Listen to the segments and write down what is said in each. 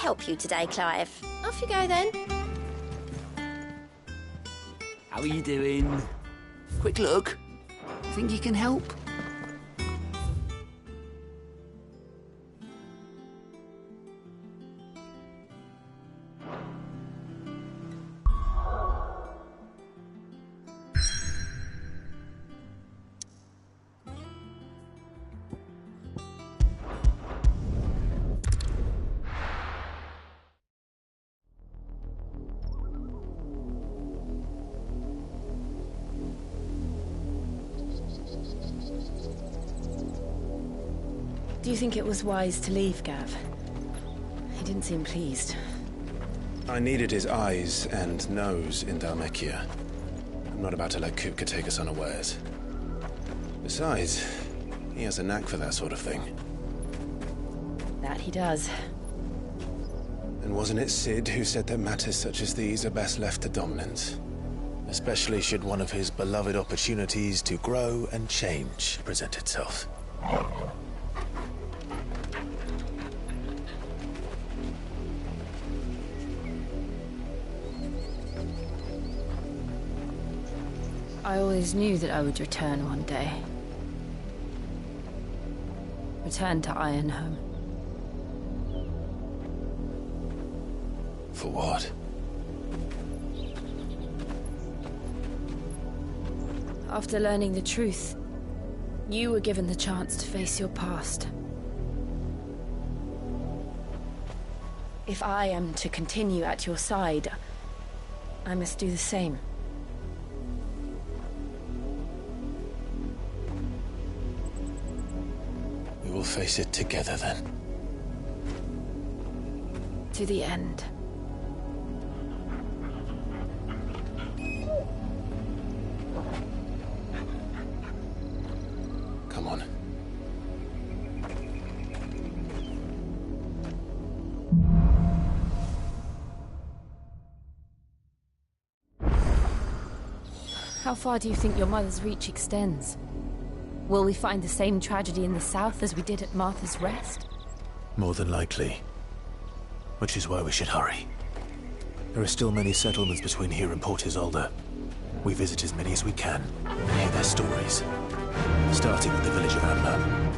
help you today, Clive? Off you go then. How are you doing? Quick look. Think you can help? Do you think it was wise to leave, Gav? He didn't seem pleased. I needed his eyes and nose in Dhalmekia. I'm not about to let Kupka take us unawares. Besides, he has a knack for that sort of thing. That he does. And wasn't it Sid who said that matters such as these are best left to dominance? Especially should one of his beloved opportunities to grow and change present itself. I always knew that I would return one day. Return to Ironhome. For what? After learning the truth, you were given the chance to face your past. If I am to continue at your side, I must do the same. We'll face it together, then. To the end. Come on. How far do you think your mother's reach extends? Will we find the same tragedy in the south as we did at Martha's Rest? More than likely. Which is why we should hurry. There are still many settlements between here and Port Isolde. We visit as many as we can, and hear their stories. Starting with the village of Amber.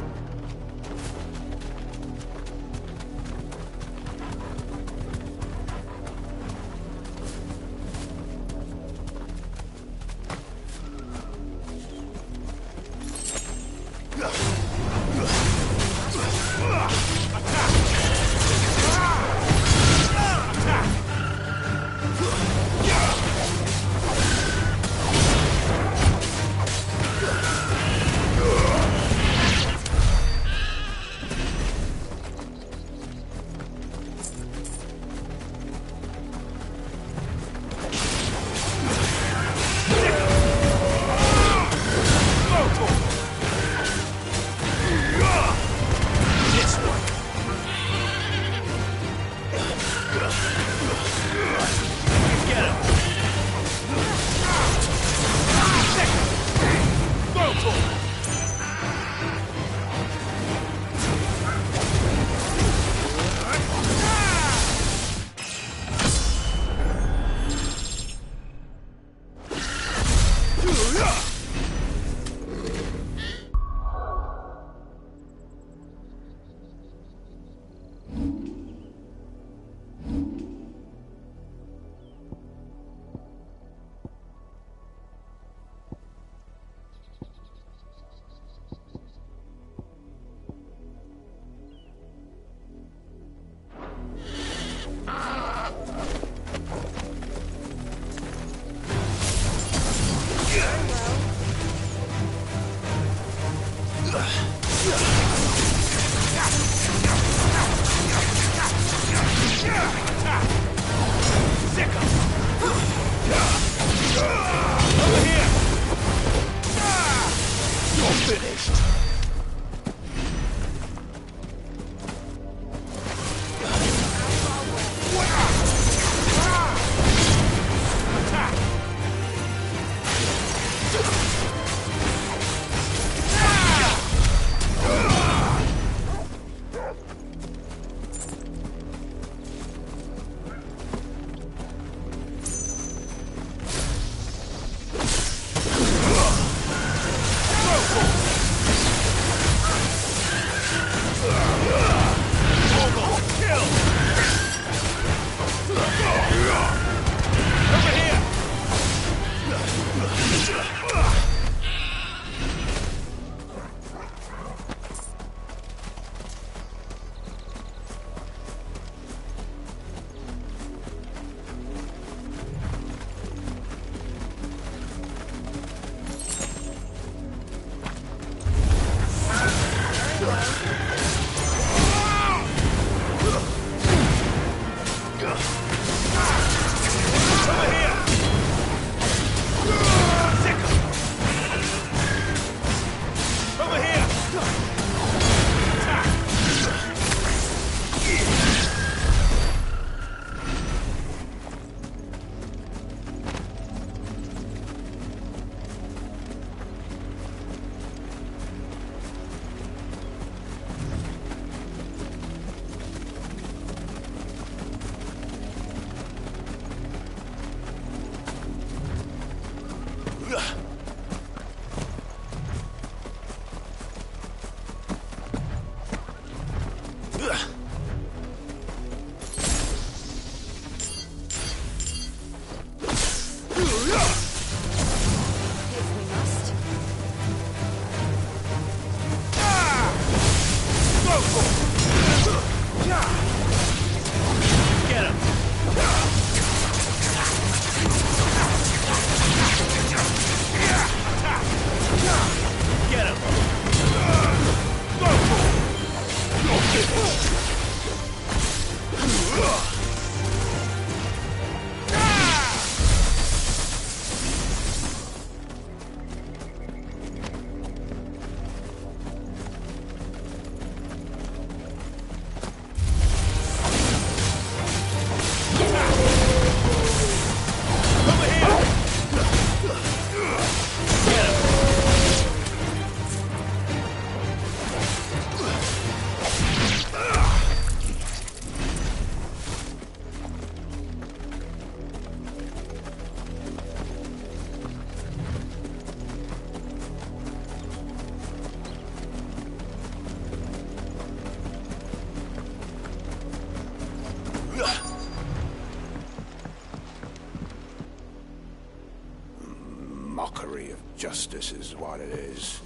Mockery of justice is what it is.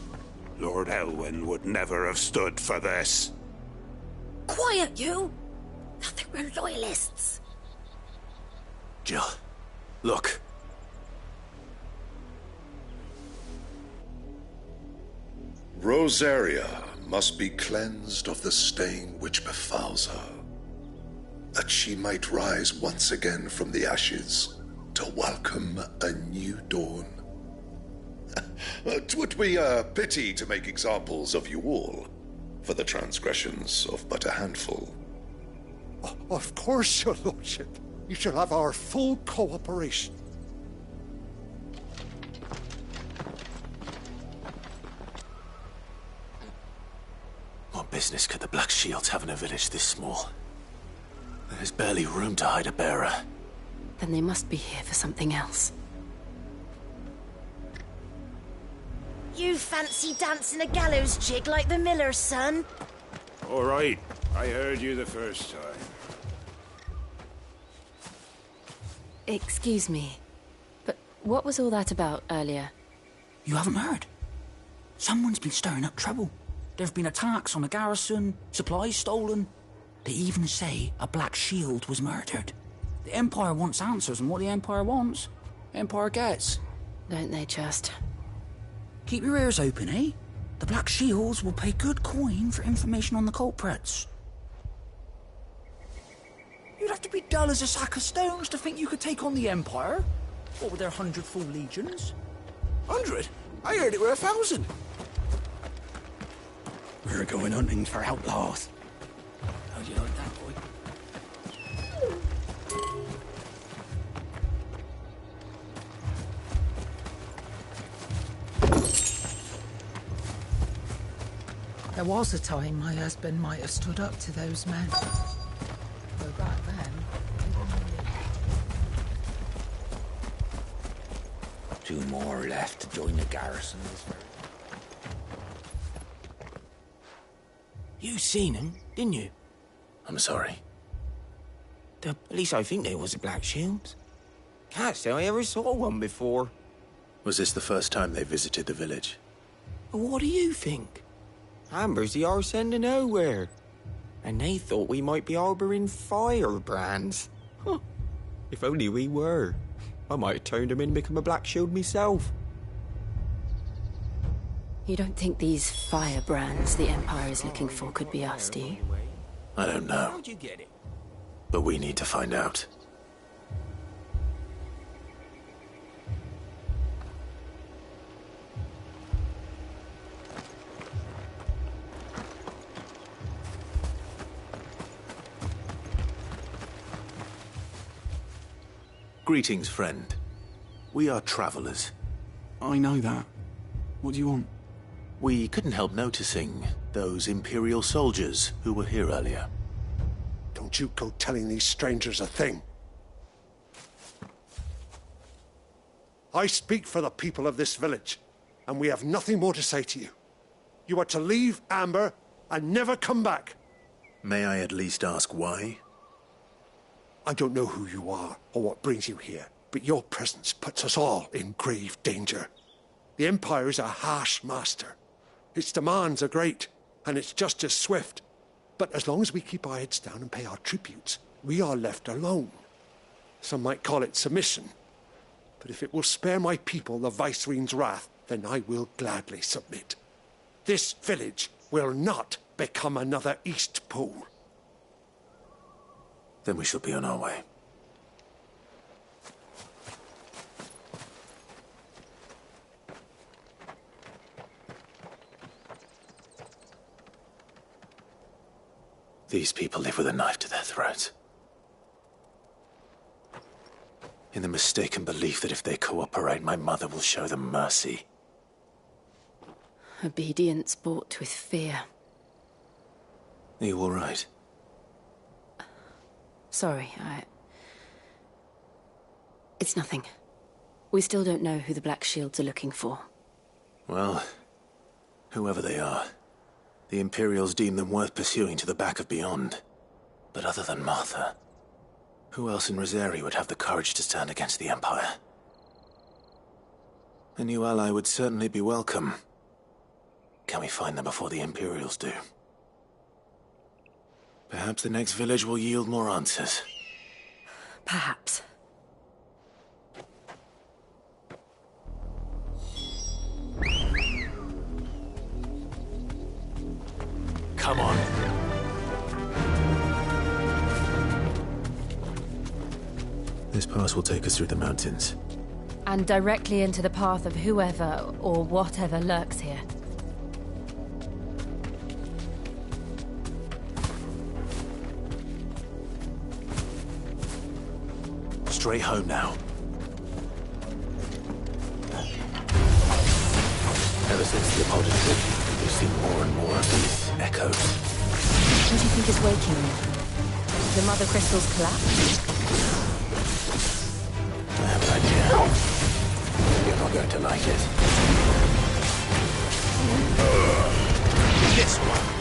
Lord Elwyn would never have stood for this. Quiet, you! I think we're loyalists. Jill, look. Rosaria must be cleansed of the stain which befouls her, that she might rise once again from the ashes to welcome a new dawn. 'Twould be a pity to make examples of you all, for the transgressions of but a handful. Of course, your lordship. You shall have our full cooperation. What business could the Black Shields have in a village this small? There's barely room to hide a bearer. Then they must be here for something else. You fancy dancing a gallows jig like the miller's son? All right, I heard you the first time. Excuse me, but what was all that about earlier? You haven't heard? Someone's been stirring up trouble. There've been attacks on the garrison, supplies stolen. They even say a Black Shield was murdered. The Empire wants answers, and what the Empire wants, Empire gets. Don't they just? Keep your ears open, eh? The Black Shields will pay good coin for information on the culprits. You'd have to be dull as a sack of stones to think you could take on the Empire. What with their 100 full legions? 100? I heard it were 1,000. We're going hunting for outlaws. How'd you like that, boy? There was a time my husband might have stood up to those men. Though back then, Two more left to join the garrison. You seen him, didn't you? I'm sorry. At least I think there was a Black Shield. Can't say I ever saw one before. Was this the first time they visited the village? What do you think? Amber's the arse end of nowhere. And they thought we might be harbouring firebrands. Huh. If only we were. I might have turned him in and become a Black Shield myself. You don't think these firebrands the Empire is looking for could be us, do you? I don't know, How'd you get it? but we need to find out. Greetings, friend. We are travelers. I know that. What do you want? We couldn't help noticing those Imperial soldiers who were here earlier. Don't you go telling these strangers a thing. I speak for the people of this village, and we have nothing more to say to you. You are to leave Amber and never come back. May I at least ask why? I don't know who you are or what brings you here, but your presence puts us all in grave danger. The Empire is a harsh master. Its demands are great, and its justice swift. But as long as we keep our heads down and pay our tributes, we are left alone. Some might call it submission. But if it will spare my people the Viceroy's wrath, then I will gladly submit. This village will not become another Eastpool. Then we shall be on our way. These people live with a knife to their throats. In the mistaken belief that if they cooperate, my mother will show them mercy. Obedience bought with fear. Are you all right? Sorry, It's nothing. We still don't know who the Black Shields are looking for. Well, whoever they are, the Imperials deem them worth pursuing to the back of beyond. But other than Martha, Who else in Rosari would have the courage to stand against the Empire? A new ally would certainly be welcome. Can we find them before the Imperials do? Perhaps the next village will yield more answers. Perhaps. Come on. This pass will take us through the mountains. And directly into the path of whoever or whatever lurks here. Straight home now. Ever since the Apollo trip, we've seen more and more of these echoes. What do you think is waking them? The Mother Crystal's collapse? I have an idea. You're not going to like it. This one.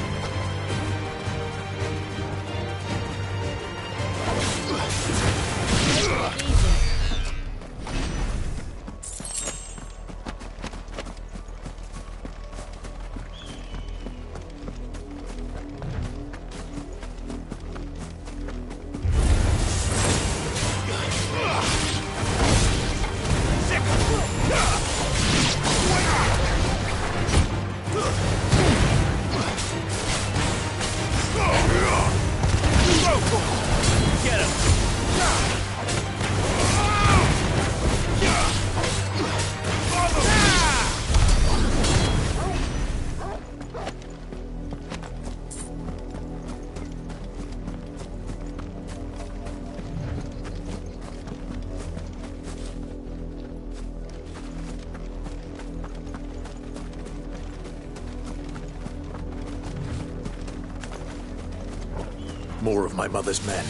More of my mother's men.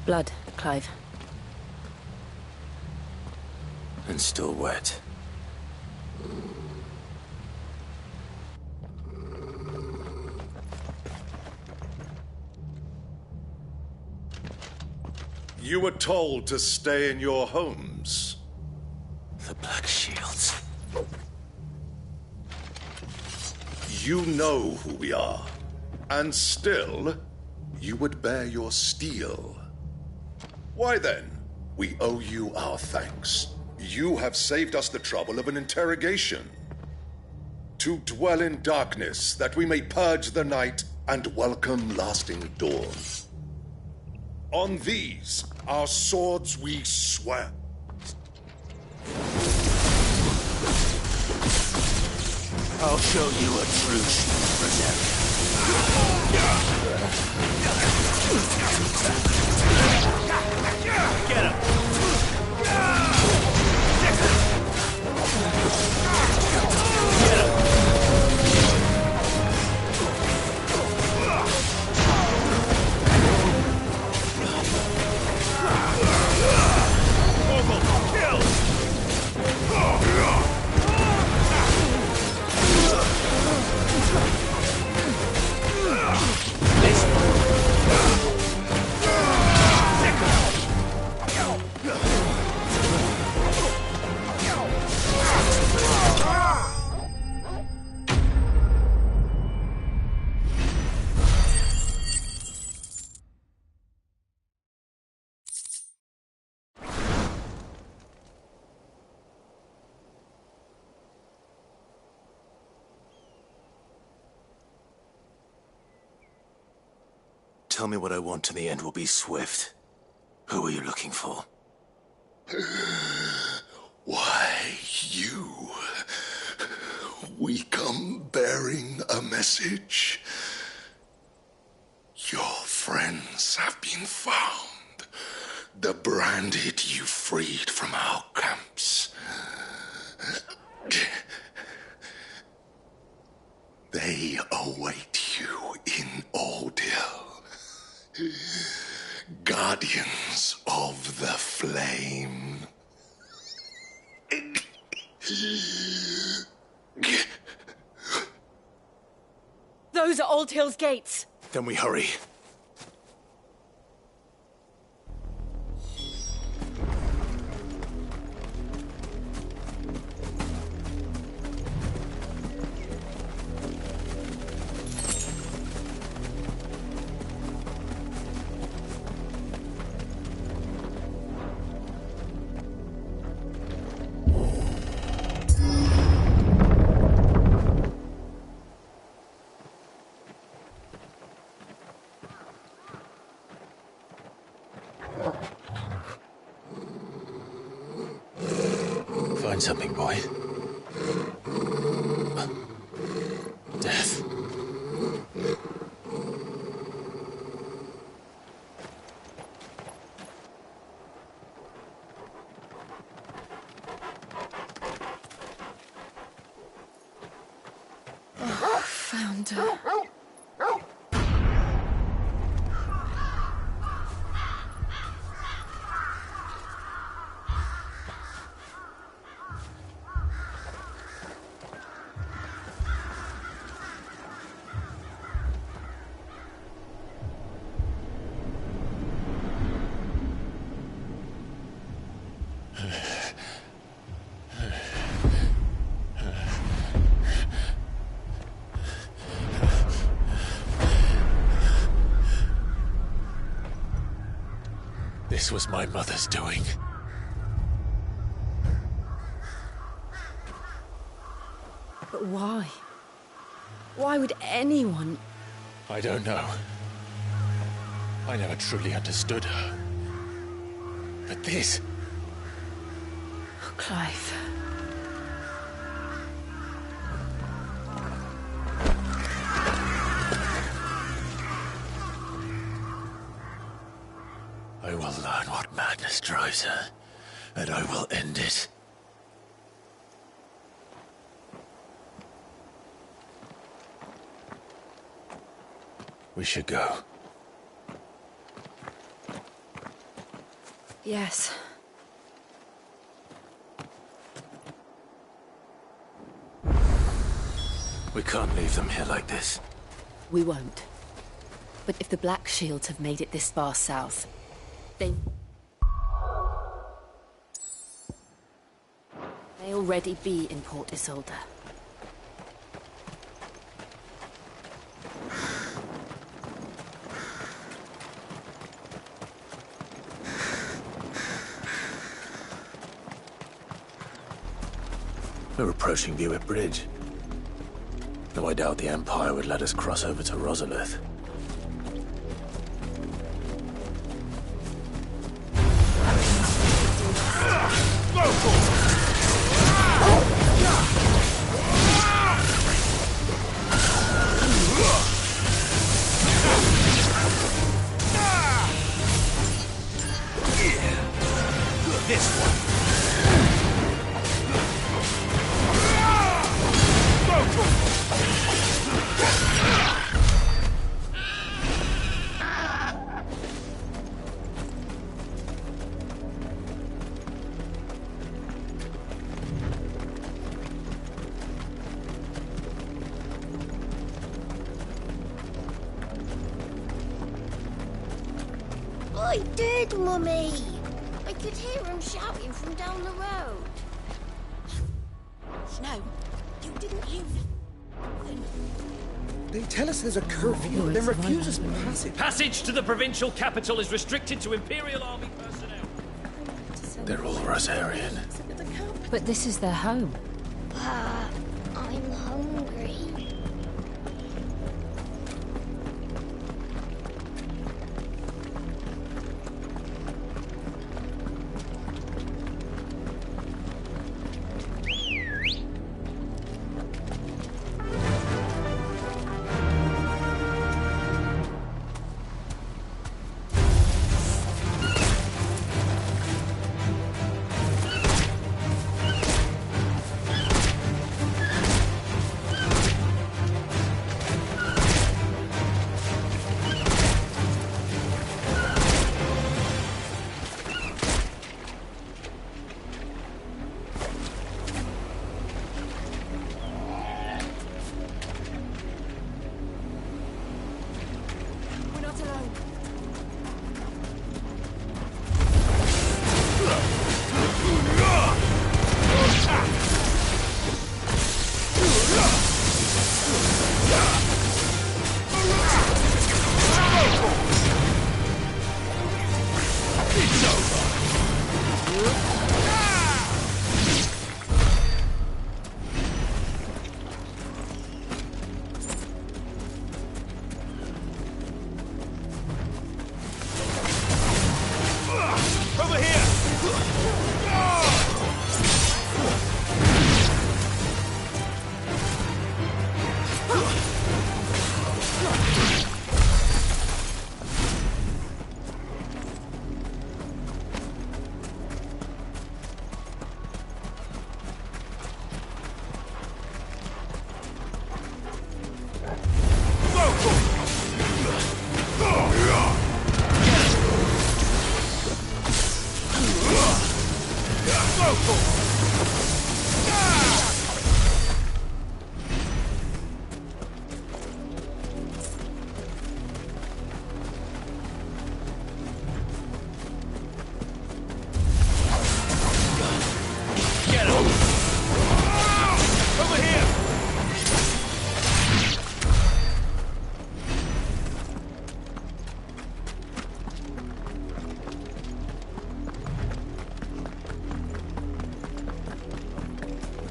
Blood, Clive. And still wet. You were told to stay in your homes. The Black Shields. You know who we are. And still, you would bear your steel. Why then, we owe you our thanks. You have saved us the trouble of an interrogation. To dwell in darkness, that we may purge the night and welcome lasting dawn. On these, our swords we swear. I'll show you a true Get him! Tell me what I want and the end will be swift. Who are you looking for? Why, you. We come bearing a message. Your friends have been found. The branded you freed from our camps. They await you in Ordeal. Guardians of the Flame. Those are Old Hill's gates. Then we hurry. Find something, boy. Death. Found her. This was my mother's doing. But why? Why would anyone... I don't know. I never truly understood her. But this... Oh, Clive. I will learn what madness drives her, and I will end it. We should go. Yes. We can't leave them here like this. We won't. But if the Black Shields have made it this far south, they may already be in Port Isolde. We're approaching Buick Bridge. Though I doubt the Empire would let us cross over to Rosalith. This one. I did, Mummy. I could hear him shouting from down the road. No, you didn't hear nothing. They tell us there's a curfew, then refuse us passage. Passage to the provincial capital is restricted to Imperial Army personnel. They're all Rosarian. But this is their home. I'm hungry.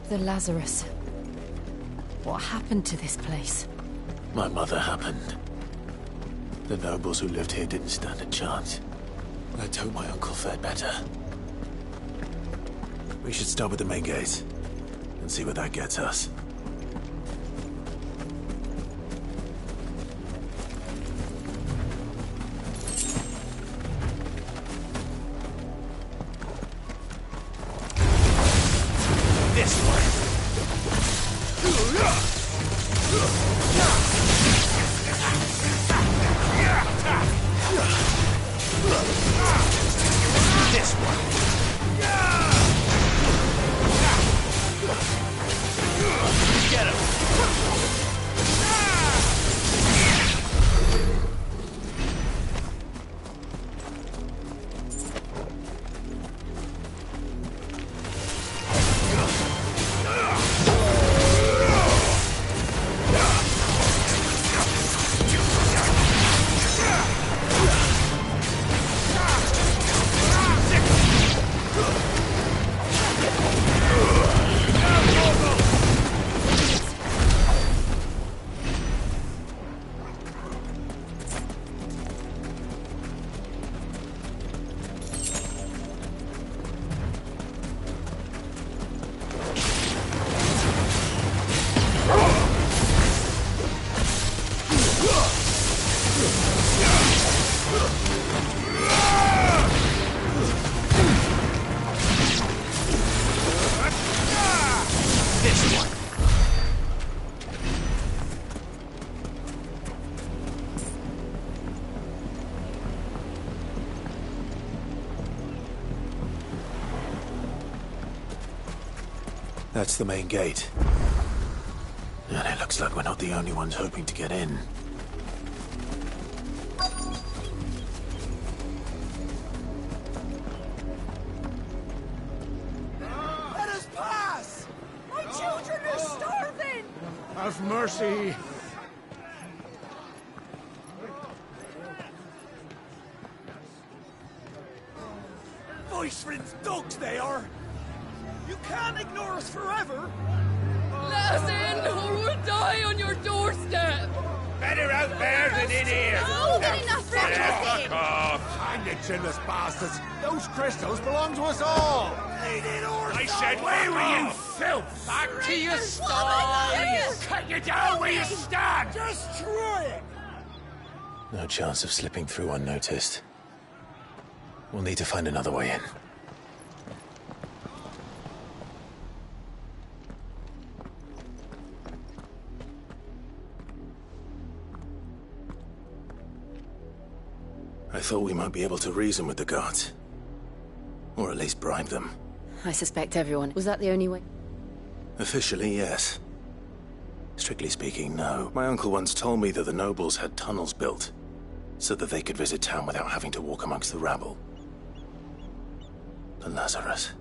The Lazarus. What happened to this place? My mother happened. The nobles who lived here didn't stand a chance. Let's hope my uncle fared better. We should start with the main gate and see where that gets us. This one. This That's the main gate. And it looks like we're not the only ones hoping to get in. Let us pass! My children are starving! Have mercy! Voice-rin's dogs they are! You can't ignore us forever! Let us in, or we'll die on your doorstep! Better out there than in here! Oh, good enough for Fuck off! Hang the chinless bastards! Those crystals belong to us all! I said, where were you, filth? Back to your sties! Cut you down where you stand! Destroy it! No chance of slipping through unnoticed. We'll need to find another way in. I thought we might be able to reason with the guards. Or at least bribe them. I suspect everyone. Was that the only way? Officially, yes. Strictly speaking, no. My uncle once told me that the nobles had tunnels built, so that they could visit town without having to walk amongst the rabble. The Lazarus.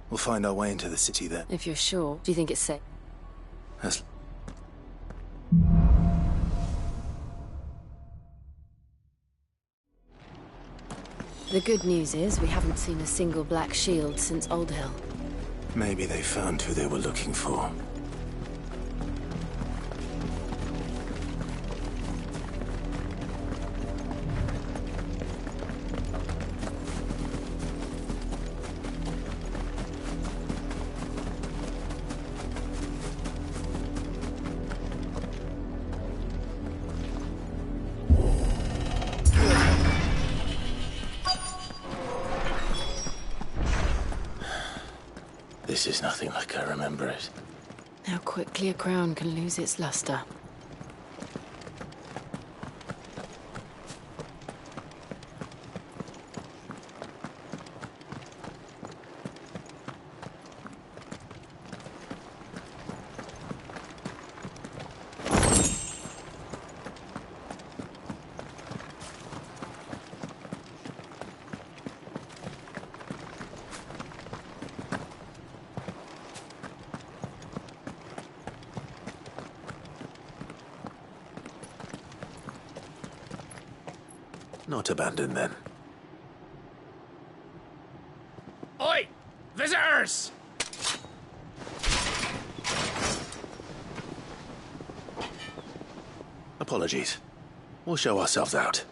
We'll find our way into the city then. If you're sure, do you think it's safe? As The good news is we haven't seen a single black shield since Old Hill. maybe they found who they were looking for. This is nothing like I remember it. How quickly a crown can lose its luster. Not abandoned, then. Oi! Visitors! Apologies. We'll show ourselves out.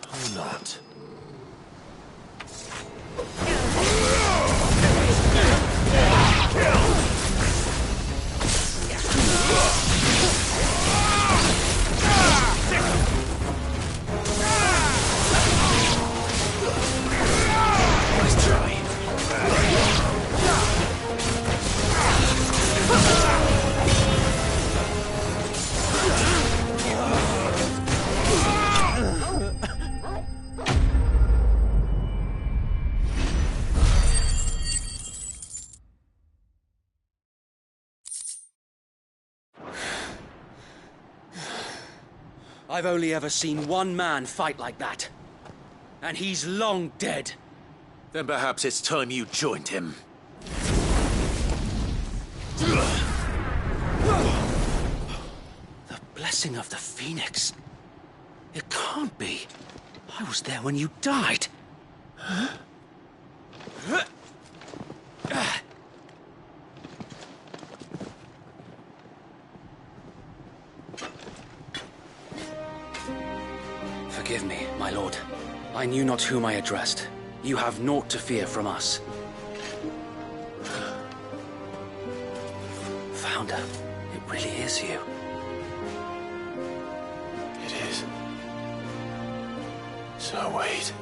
Or not. Nice try. I've only ever seen one man fight like that. And he's long dead. Then perhaps it's time you joined him. The blessing of the Phoenix. It can't be. I was there when you died. Forgive me, my lord. I knew not whom I addressed. You have naught to fear from us. Founder, it really is you. It is. Oh, wait.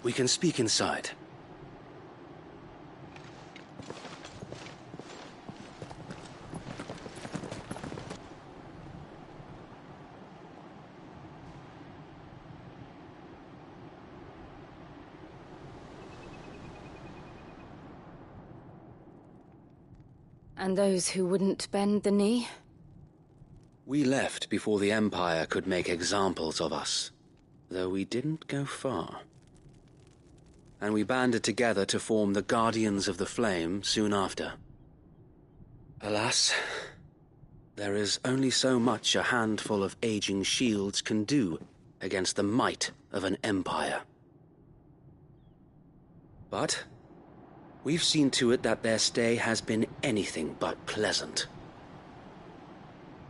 We can speak inside. And those who wouldn't bend the knee? We left before the Empire could make examples of us, though we didn't go far. And we banded together to form the Guardians of the Flame soon after. Alas, there is only so much a handful of aging shields can do against the might of an empire. But we've seen to it that their stay has been anything but pleasant.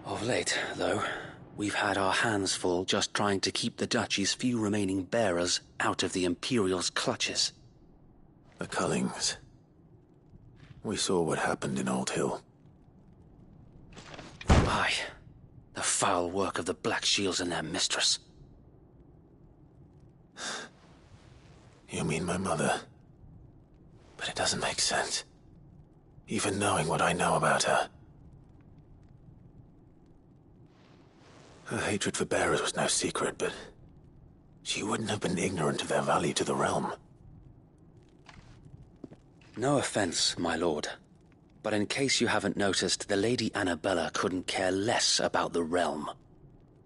Of late, though, we've had our hands full just trying to keep the Duchy's few remaining bearers out of the Imperial's clutches. The Cullings. We saw what happened in Old Hill. Aye, the foul work of the Black Shields and their mistress. You mean my mother? But it doesn't make sense. Even knowing what I know about her. Her hatred for bearers was no secret, but she wouldn't have been ignorant of their value to the realm. No offense, my lord, but in case you haven't noticed, the Lady Annabella couldn't care less about the realm.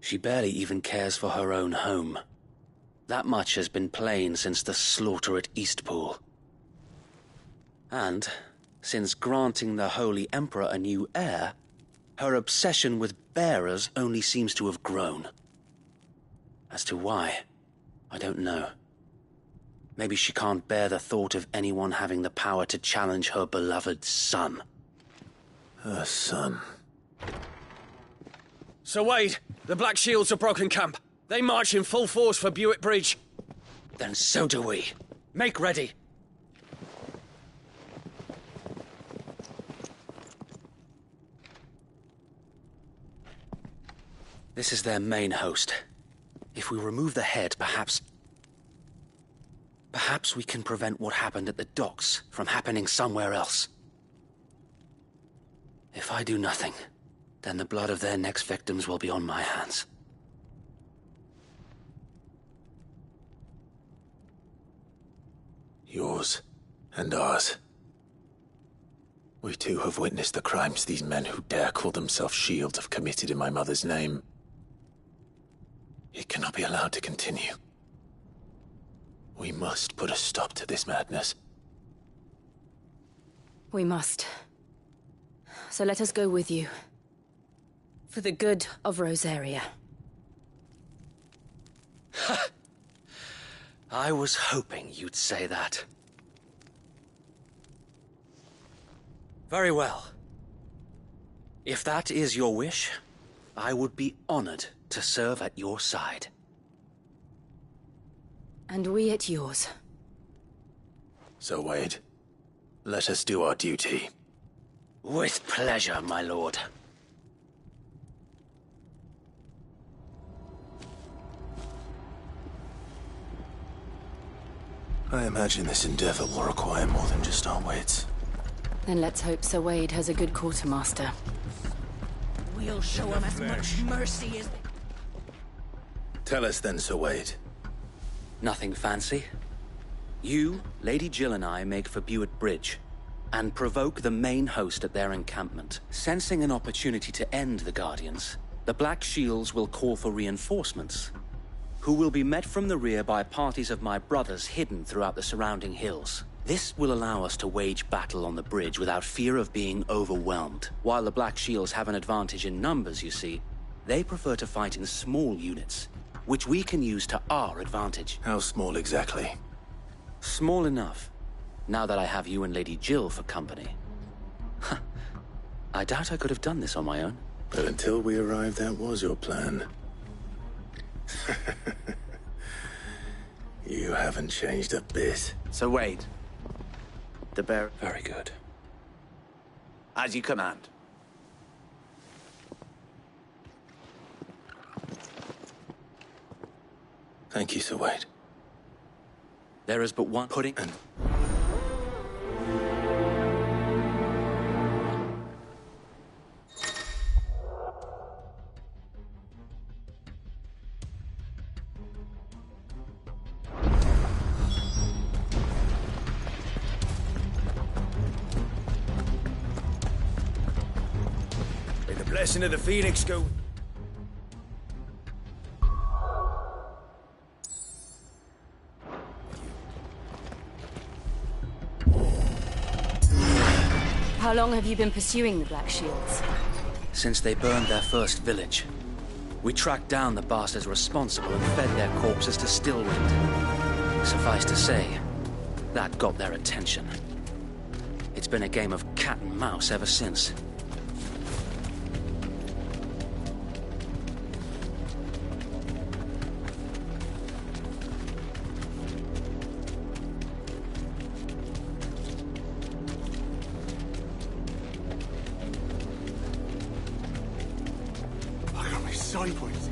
She barely even cares for her own home. That much has been plain since the slaughter at Eastpool. And, since granting the Holy Emperor a new heir, her obsession with bearers only seems to have grown. As to why, I don't know. Maybe she can't bear the thought of anyone having the power to challenge her beloved son. Her son. Sir Wade, the Black Shields have broken camp. They march in full force for Buick Bridge. Then so do we. Make ready. This is their main host. If we remove the head, perhaps we can prevent what happened at the docks from happening somewhere else. If I do nothing, then the blood of their next victims will be on my hands. Yours and ours. We too have witnessed the crimes these men who dare call themselves shields have committed in my mother's name. It cannot be allowed to continue. We must put a stop to this madness. We must. So let us go with you. For the good of Rosaria. I was hoping you'd say that. Very well. If that is your wish, I would be honored to serve at your side. And we at yours. So, Wade, let us do our duty. With pleasure, my lord. I imagine this endeavor will require more than just our wits. Then let's hope Sir Wade has a good quartermaster. We'll show him as much mercy as... Tell us then, Sir Wade. Nothing fancy. You, Lady Jill and I make for Buick Bridge, and provoke the main host at their encampment. Sensing an opportunity to end the Guardians, the Black Shields will call for reinforcements, who will be met from the rear by parties of my brothers hidden throughout the surrounding hills. This will allow us to wage battle on the bridge without fear of being overwhelmed. While the Black Shields have an advantage in numbers, you see, they prefer to fight in small units, which we can use to our advantage. How small exactly? Small enough, now that I have you and Lady Jill for company. I doubt I could have done this on my own. But until we arrived, that was your plan. You haven't changed a bit. So wait. The bear... Very good. As you command. Thank you, Sir Wade. There is but one pudding. May the blessing of the Phoenix go... How long have you been pursuing the Black Shields? Since they burned their first village. We tracked down the bastards responsible and fed their corpses to Stillwind. Suffice to say, that got their attention. It's been a game of cat and mouse ever since. I got me sideways.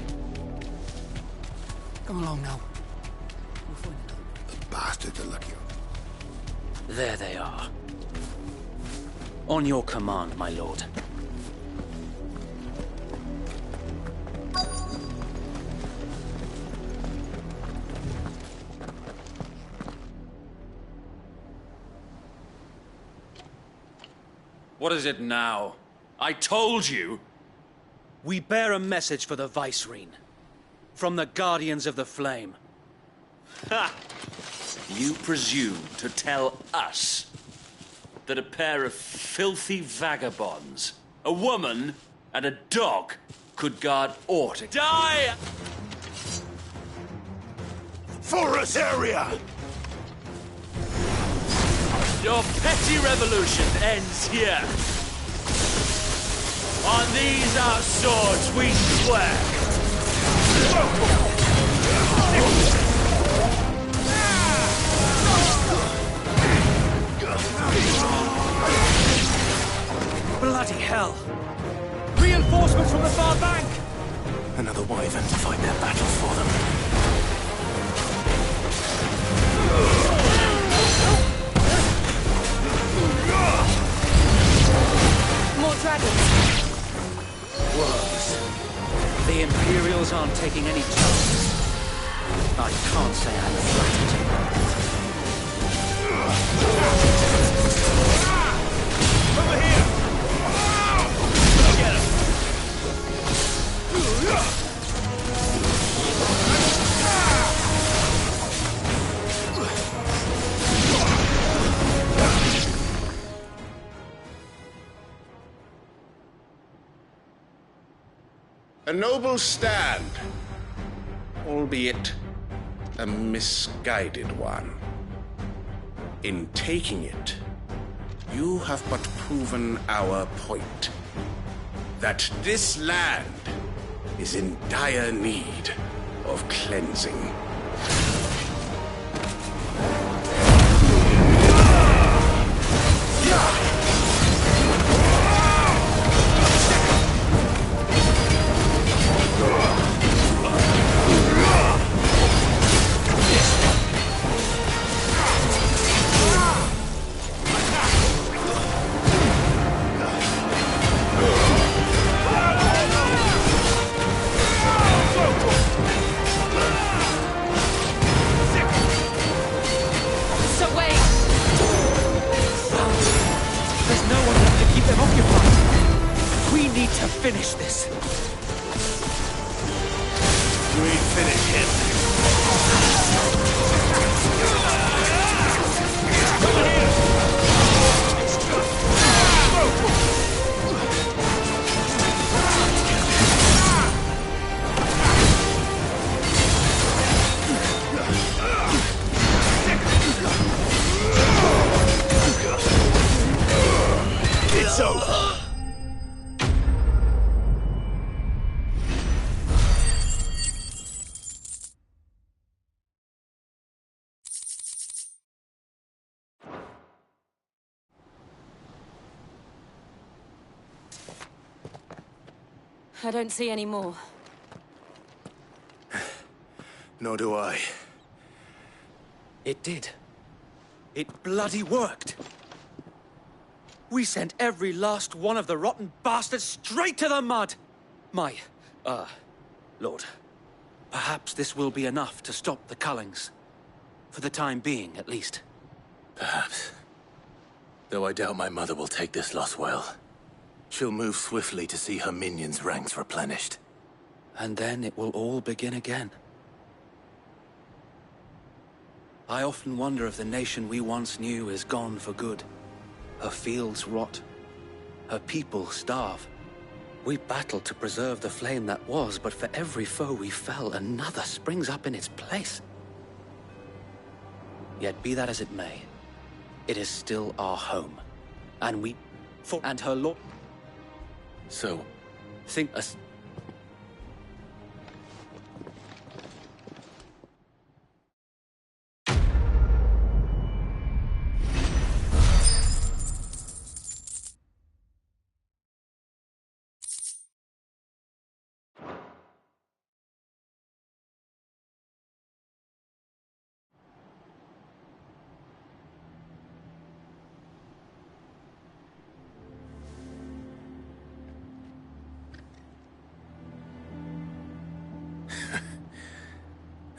Come along now. The bastards are lucky. There they are. On your command, my lord. What is it now? I told you! We bear a message for the Vicereine. From the Guardians of the Flame. Ha! You presume to tell us that a pair of filthy vagabonds, a woman and a dog, could guard aught? Die! Forest area! Your petty revolution ends here. On these our swords we swear. Bloody hell! Reinforcements from the far bank! Another wyvern to fight their battles for them. More dragons! Worse. The Imperials aren't taking any chances. I can't say I'm flattered. Over here! Get him! A noble stand, albeit a misguided one. In taking it, you have but proven our point. That this land is in dire need of cleansing. Finish this. We finish him. It's over. I don't see any more. Nor do I. It did. It bloody worked. We sent every last one of the rotten bastards straight to the mud! Lord, perhaps this will be enough to stop the Cullings. For the time being, at least. Perhaps. Though I doubt my mother will take this loss well. She'll move swiftly to see her minions' ranks replenished. And then it will all begin again. I often wonder if the nation we once knew is gone for good. Her fields rot. Her people starve. We battled to preserve the flame that was, but for every foe we fell, another springs up in its place. Yet be that as it may, it is still our home. And we... and her lord... So... think us...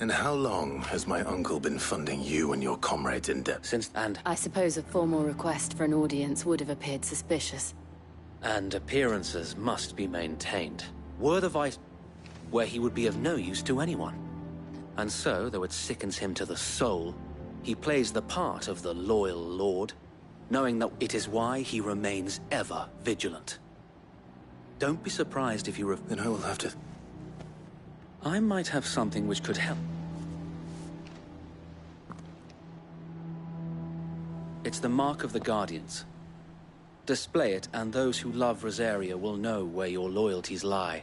And how long has my uncle been funding you and your comrades in debt? I suppose a formal request for an audience would have appeared suspicious. And appearances must be maintained. Were the vice... where he would be of no use to anyone. And so, though it sickens him to the soul, he plays the part of the loyal lord, knowing that it is why he remains ever vigilant. Don't be surprised if you... Then I will have to... I might have something which could help. It's the mark of the Guardians. Display it, and those who love Rosaria will know where your loyalties lie.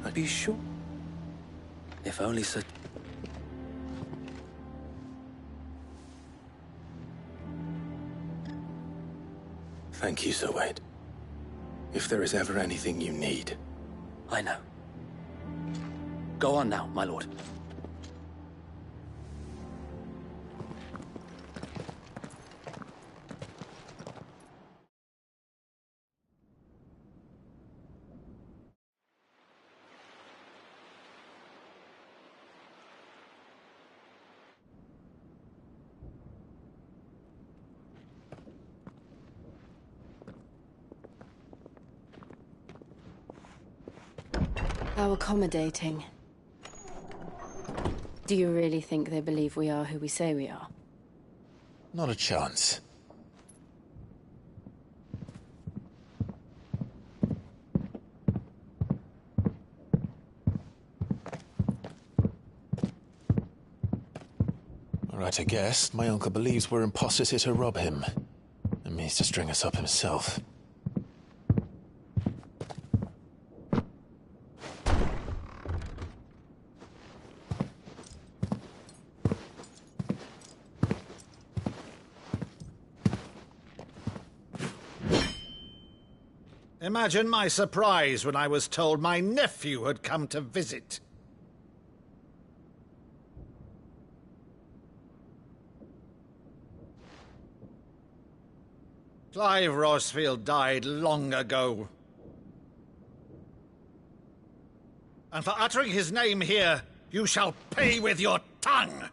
I'd be sure. If only so... Thank you, Sir Wade. If there is ever anything you need... I know. Go on now, my lord. How accommodating. Do you really think they believe we are who we say we are? Not a chance. All right, I guess. My uncle believes we're imposters here to rob him. And means to string us up himself. Imagine my surprise when I was told my nephew had come to visit. Clive Rosfield died long ago. And for uttering his name here, you shall pay with your tongue!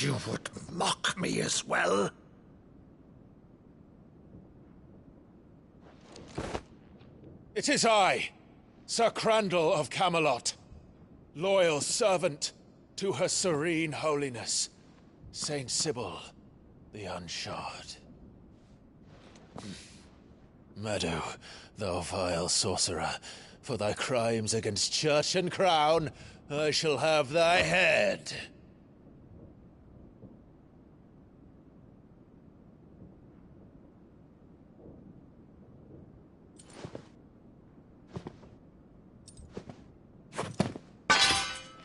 You would mock me as well? It is I, Sir Crandall of Camelot, loyal servant to Her Serene Holiness, Saint Sybil the Unshod. Meadow, thou vile sorcerer, for thy crimes against church and crown, I shall have thy head.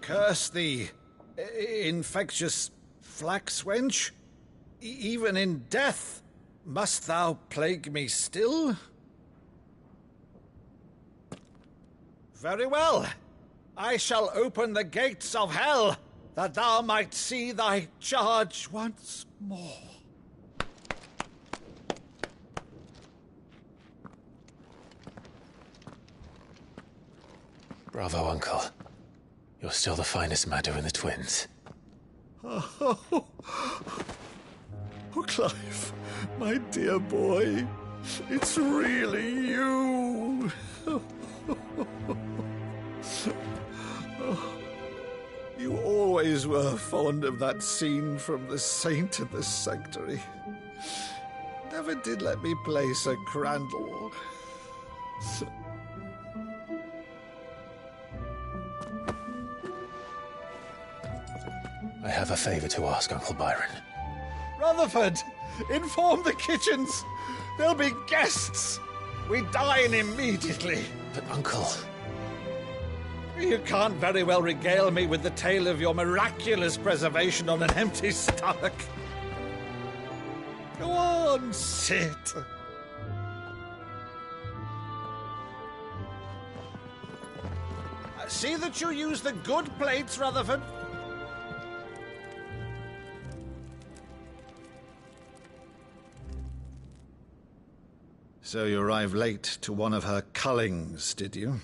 Curse thee, infectious flax wench. Even in death, must thou plague me still? Very well. I shall open the gates of hell, that thou might see thy charge once more. Bravo, Uncle. You're still the finest Maddu in the twins. Oh, Clive, my dear boy, it's really you. You always were fond of that scene from The Saint in the Sanctuary. Never did let me play Sir Crandall. I have a favor to ask, Uncle Byron. Rutherford, inform the kitchens. There'll be guests. We dine immediately. But, Uncle... You can't very well regale me with the tale of your miraculous preservation on an empty stomach. Go on, sit. See that you use the good plates, Rutherford. So you arrived late to one of her cullings, did you?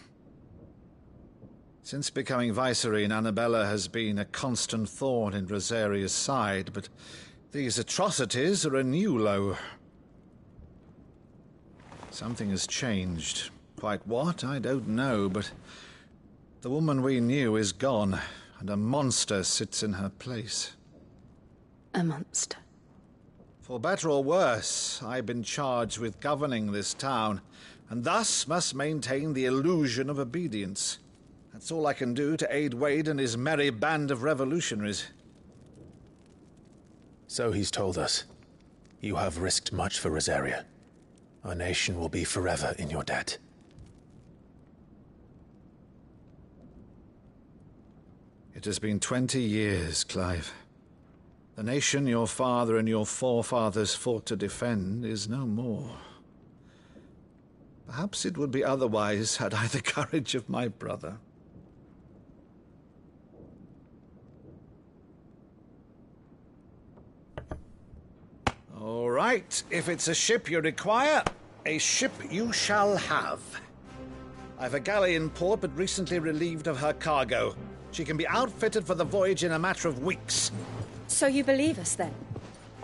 Since becoming Vicereine, Annabella has been a constant thorn in Rosaria's side, but these atrocities are a new low. Something has changed. Quite what, I don't know, but the woman we knew is gone, and a monster sits in her place. A monster? For better or worse, I've been charged with governing this town, and thus must maintain the illusion of obedience. That's all I can do to aid Wade and his merry band of revolutionaries. So he's told us. You have risked much for Rosaria. Our nation will be forever in your debt. It has been 20 years, Clive. The nation your father and your forefathers fought to defend is no more. Perhaps it would be otherwise had I the courage of my brother. All right, if it's a ship you require, a ship you shall have. I've a galley in port, but recently relieved of her cargo. She can be outfitted for the voyage in a matter of weeks. So you believe us, then?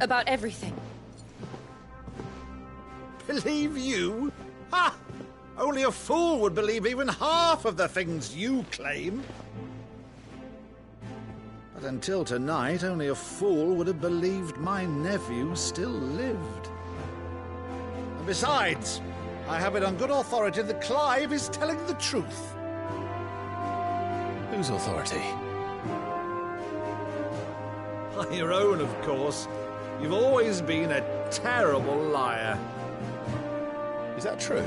About everything? Believe you? Ha! Only a fool would believe even half of the things you claim. But until tonight, only a fool would have believed my nephew still lived. And besides, I have it on good authority that Clive is telling the truth. Whose authority? Your own, of course. You've always been a terrible liar. Is that true?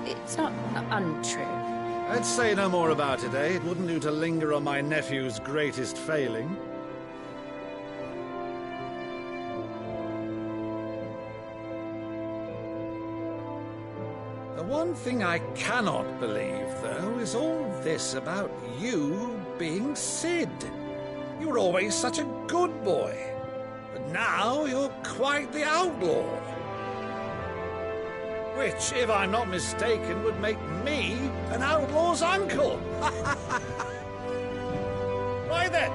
It's not untrue. Let's say no more about it, eh? It wouldn't do to linger on my nephew's greatest failing. The one thing I cannot believe, though, is all this about you being Cid. You were always such a good boy, but now you're quite the outlaw. Which, if I'm not mistaken, would make me an outlaw's uncle. Why then,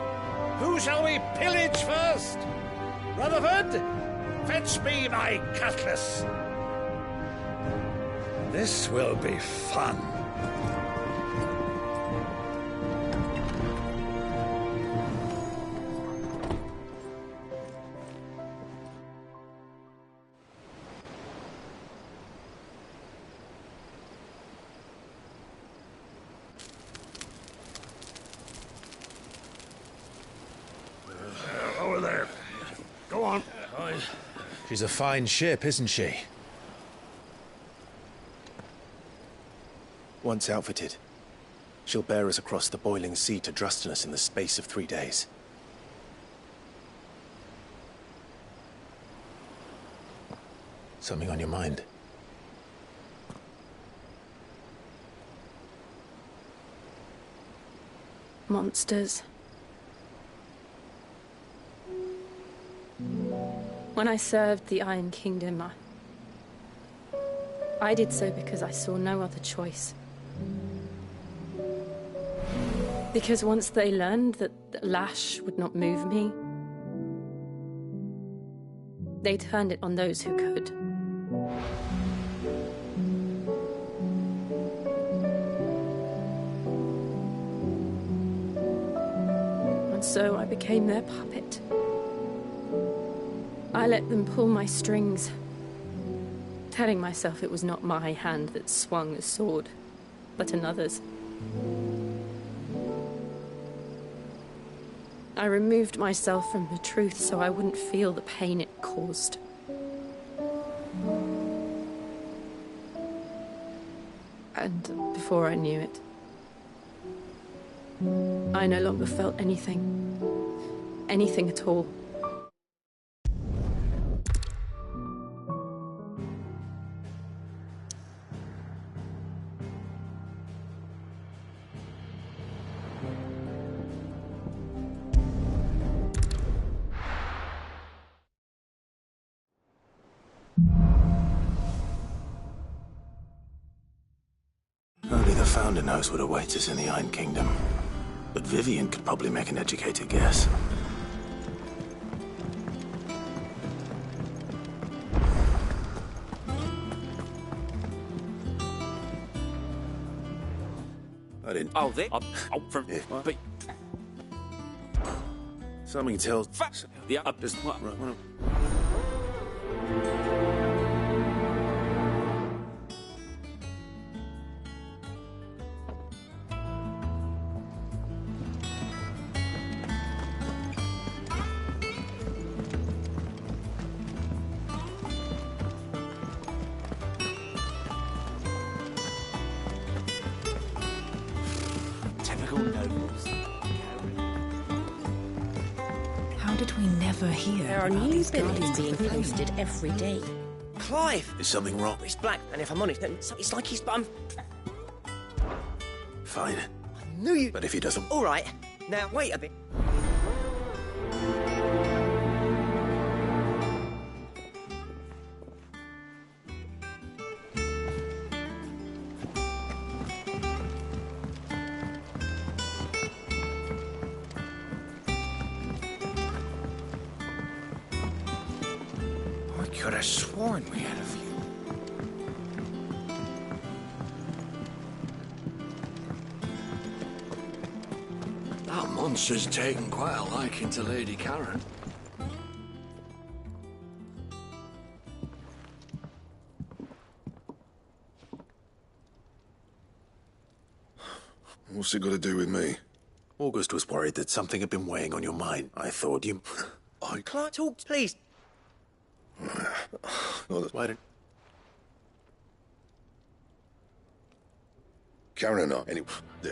who shall we pillage first? Rutherford, fetch me my cutlass. This will be fun. Over there. Go on. She's a fine ship, isn't she? Once outfitted, She'll bear us across the boiling sea to Drustinus in the space of 3 days. Something on your mind? Monsters. When I served the Iron Kingdom, I did so because I saw no other choice. Because once they learned that Lash would not move me, they turned it on those who could. And so I became their puppet. I let them pull my strings, telling myself it was not my hand that swung the sword, but another's. I removed myself from the truth so I wouldn't feel the pain it caused. And before I knew it, I no longer felt anything. Anything at all. Only the Founder knows what awaits us in the Iron Kingdom. But Vivian could probably make an educated guess. I didn't... Oh, there? From... Yeah. But... Something tells... The up is... What? Right. Typical nobles. How did we never hear? There are about new these billets guardians being of the flame? posted every day. Clive! Is something wrong? He's black, and if I'm honest, it's like he's... Fine. I knew you... But if he doesn't... All right. Now, wait a bit. I could have sworn we had a view. That monster's taken quite a liking to Lady Karen. What's it got to do with me? August was worried that something had been weighing on your mind. I thought you... Clark, talk, please. Why didn't... Karen and I, anyway,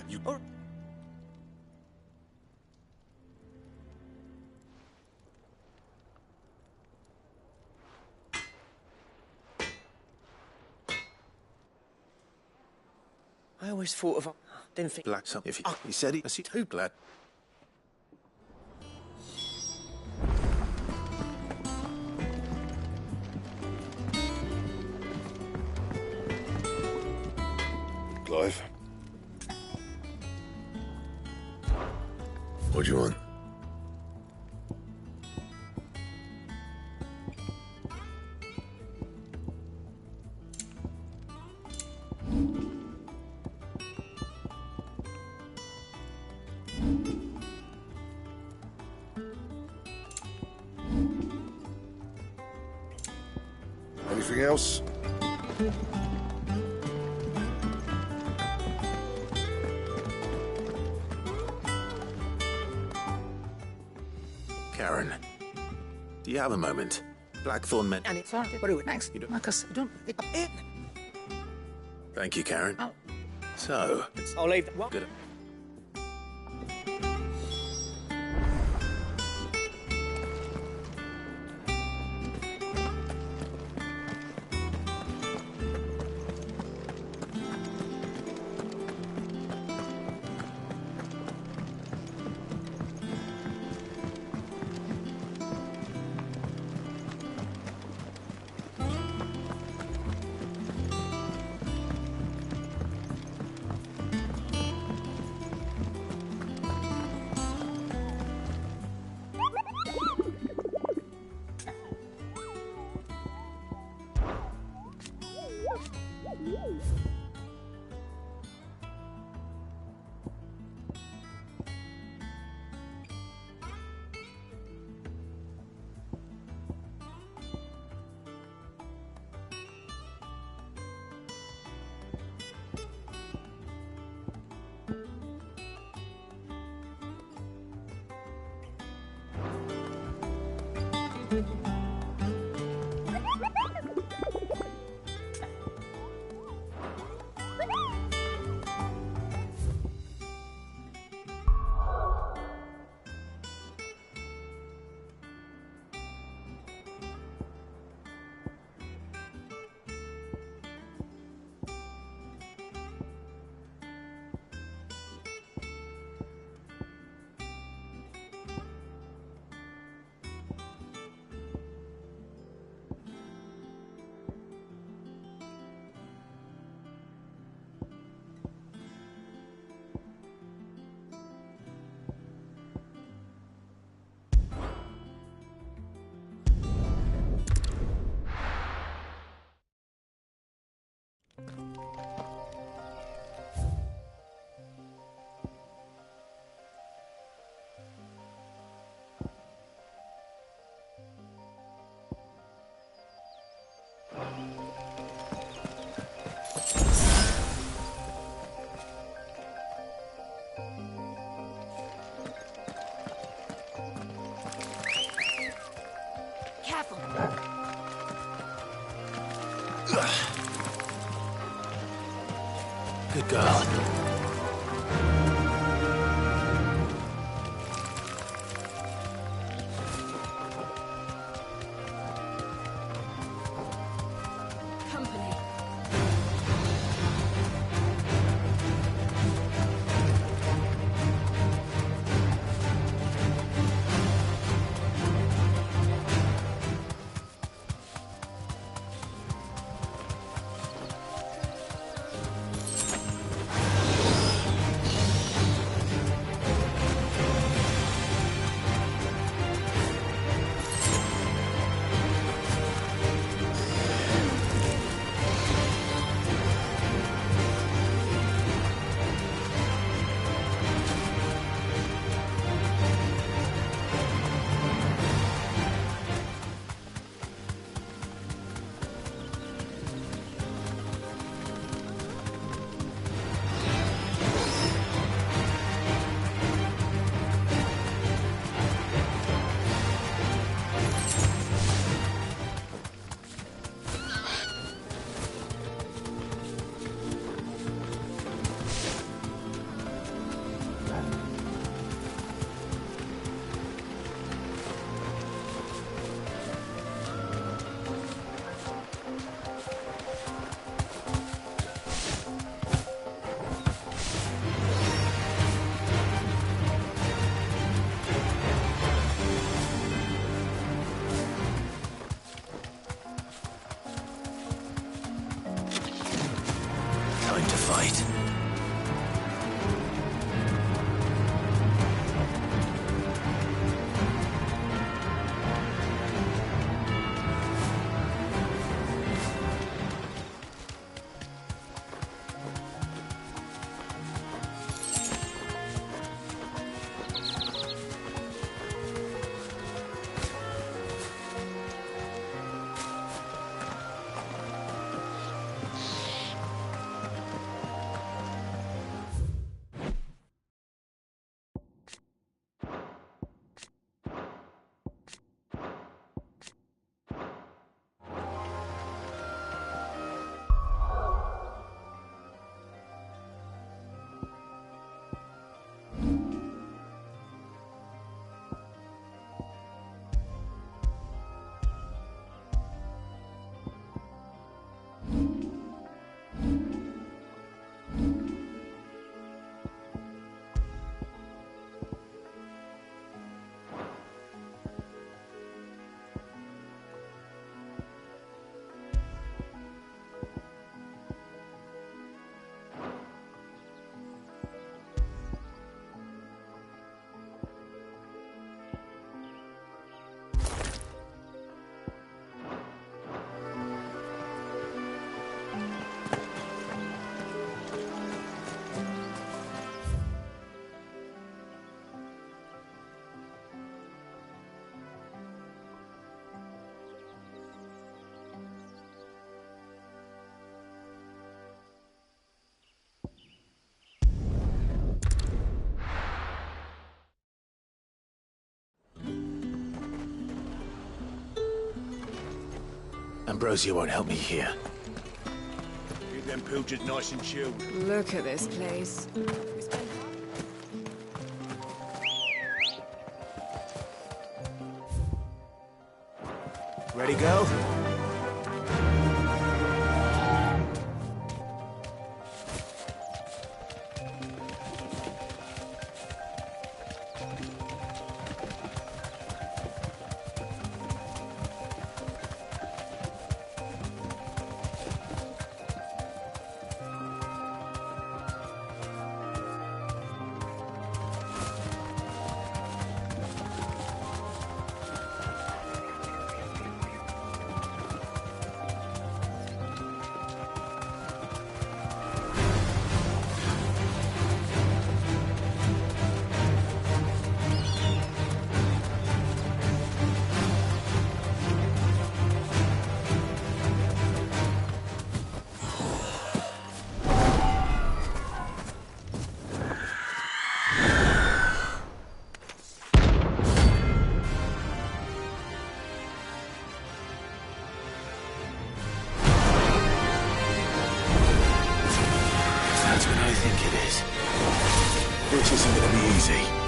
you... I always thought of... Didn't think... Black son. If he said he... Is he too glad? Clive? What do you want? Anything else? Karen, do you have a moment? Blackthorn meant... And it's hard. What do it next? You don't. Marcus, don't. Thank you, Karen. So... I'll leave... What? Good. Careful. Good girl. Company. Time to fight. Ambrosia won't help me here. Keep them pooches nice and chilled. Look at this place. Ready, girl? This isn't gonna be easy.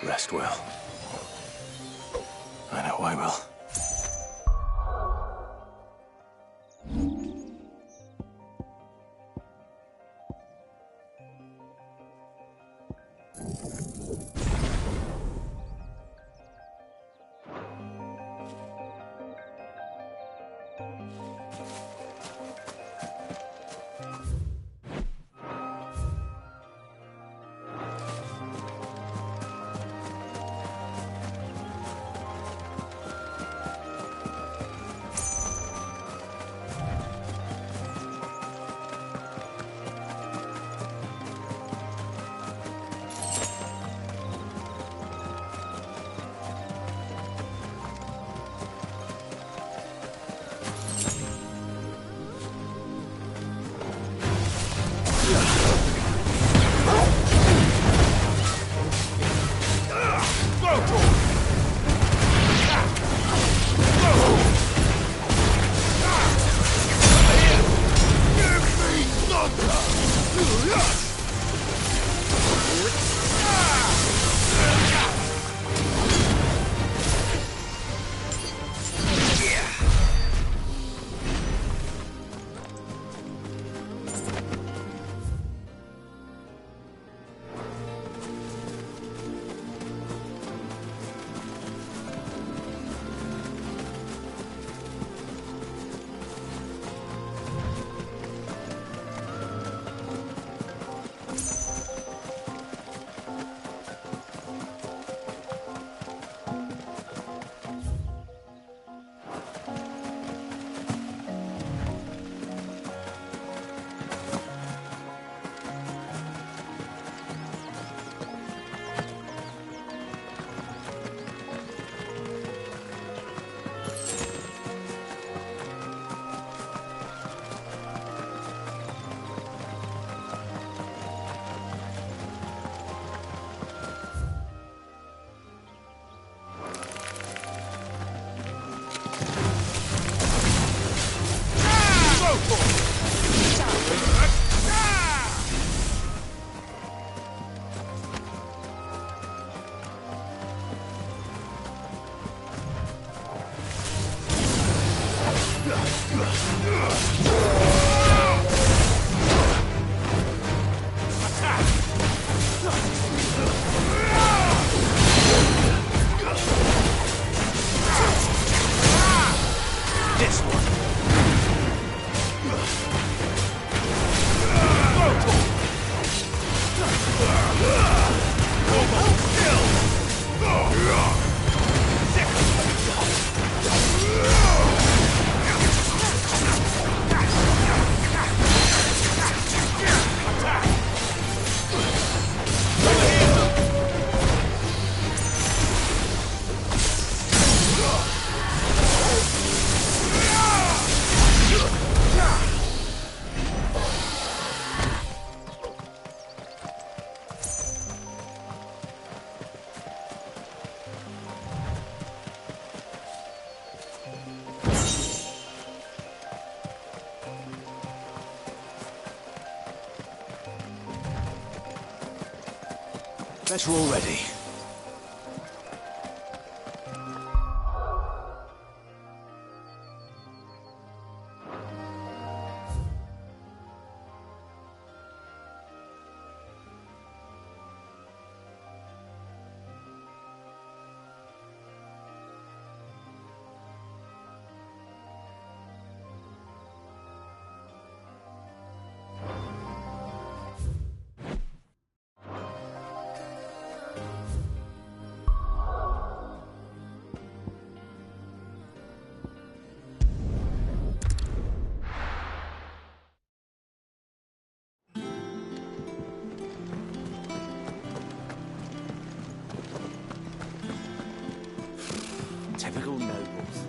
Rest well. I know I will. This one. Better already. Typical nobles.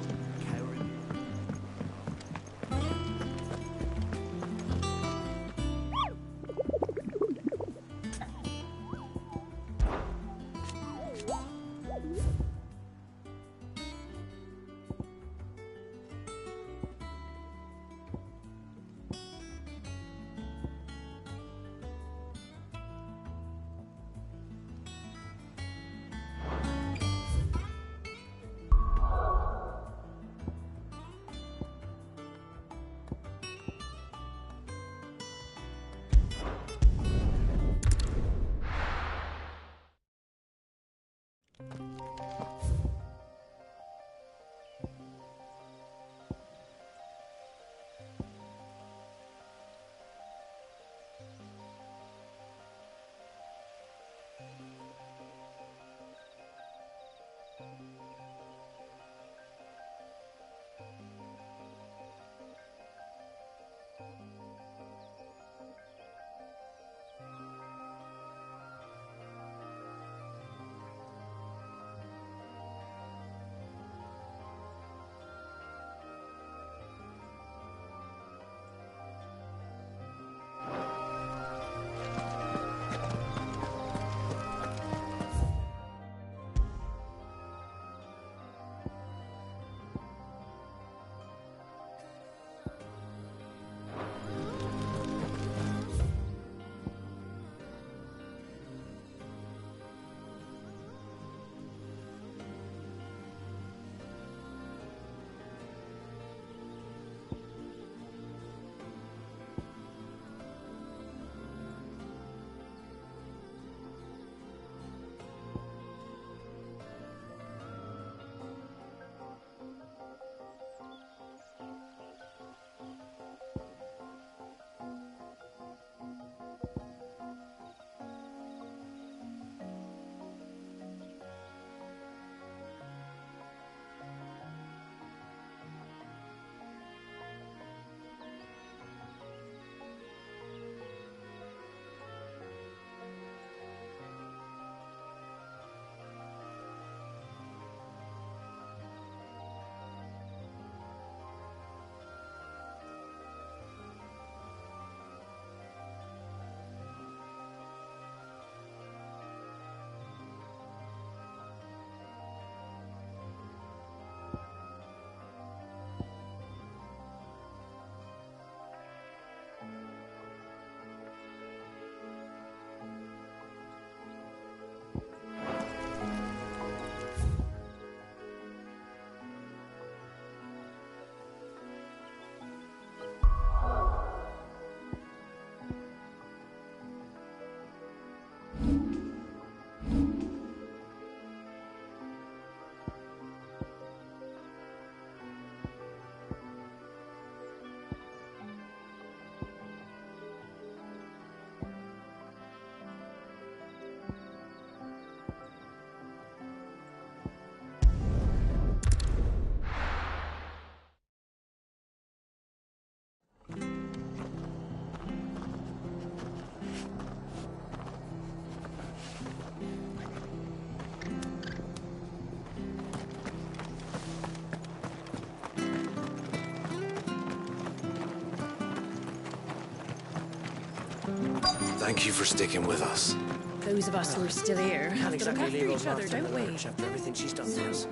Thank you for sticking with us. Those of us who are still here have to look exactly after leave each other, old don't we? After everything she's done for us.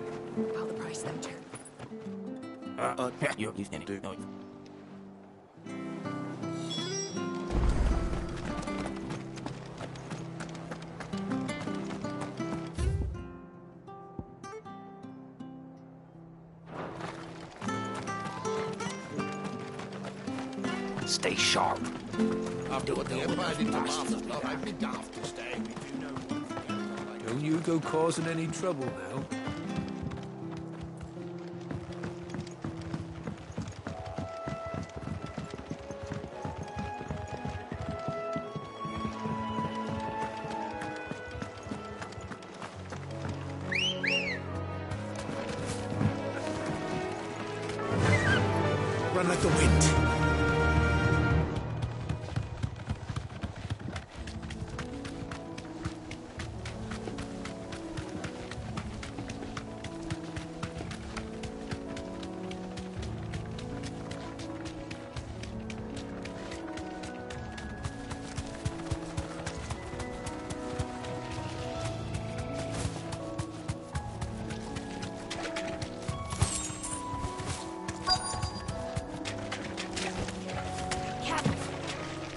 About the price then, Chair. You stand it. No. Stay sharp. After what the Empire did to Martha, I'd be daft to stay. Don't you go causing any trouble now. Run like the wind.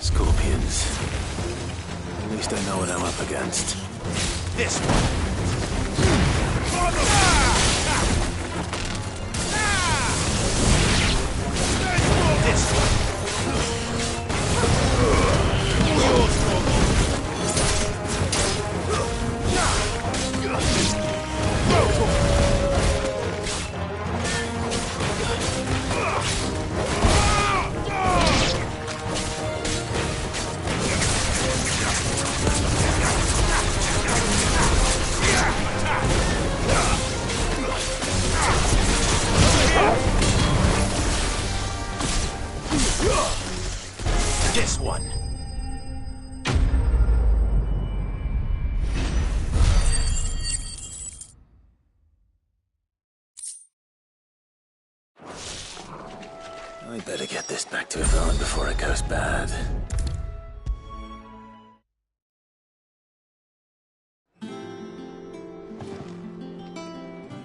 Scorpions. At least I know what I'm up against. This one. This one. This one. I better get this back to Yvonne before it goes bad.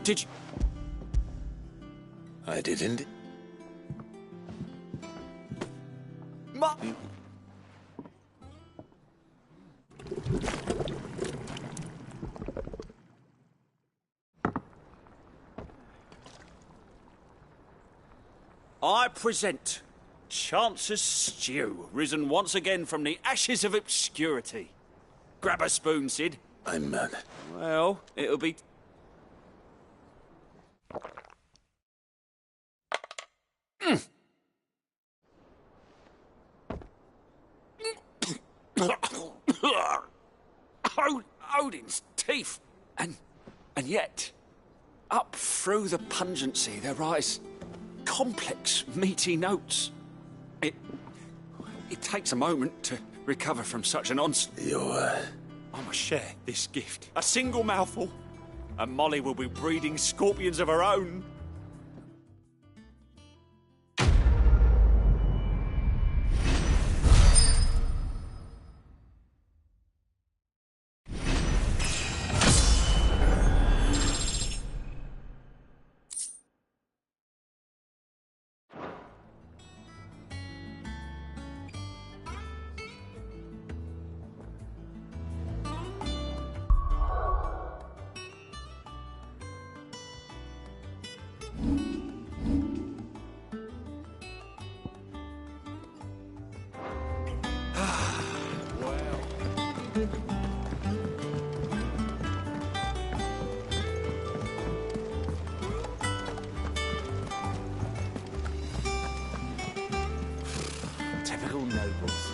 Did you? I didn't. I present Chance's Stew, risen once again from the ashes of obscurity. Grab a spoon, Sid. I'm mad. Well, it'll be... Odin's teeth. And yet, up through the pungency there rise complex, meaty notes. It takes a moment to recover from such an onslaught. I must share this gift. A single mouthful, and Molly will be breeding scorpions of her own. Typical nobles.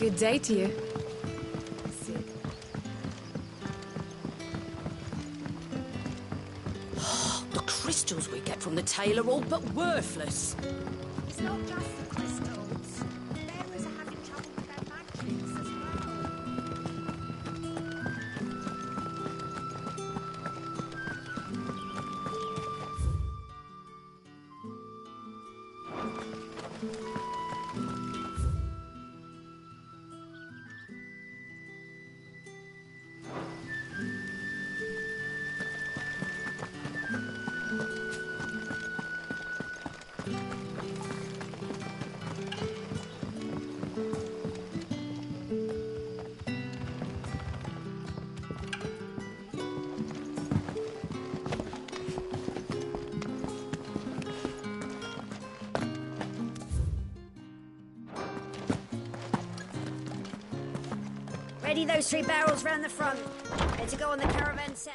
Good day to you. The crystals we get from the tail are all but worthless. It's not just the crystals. Bearers are having trouble with their magics as Ready those 3 barrels round the front. They're to go on the caravan south.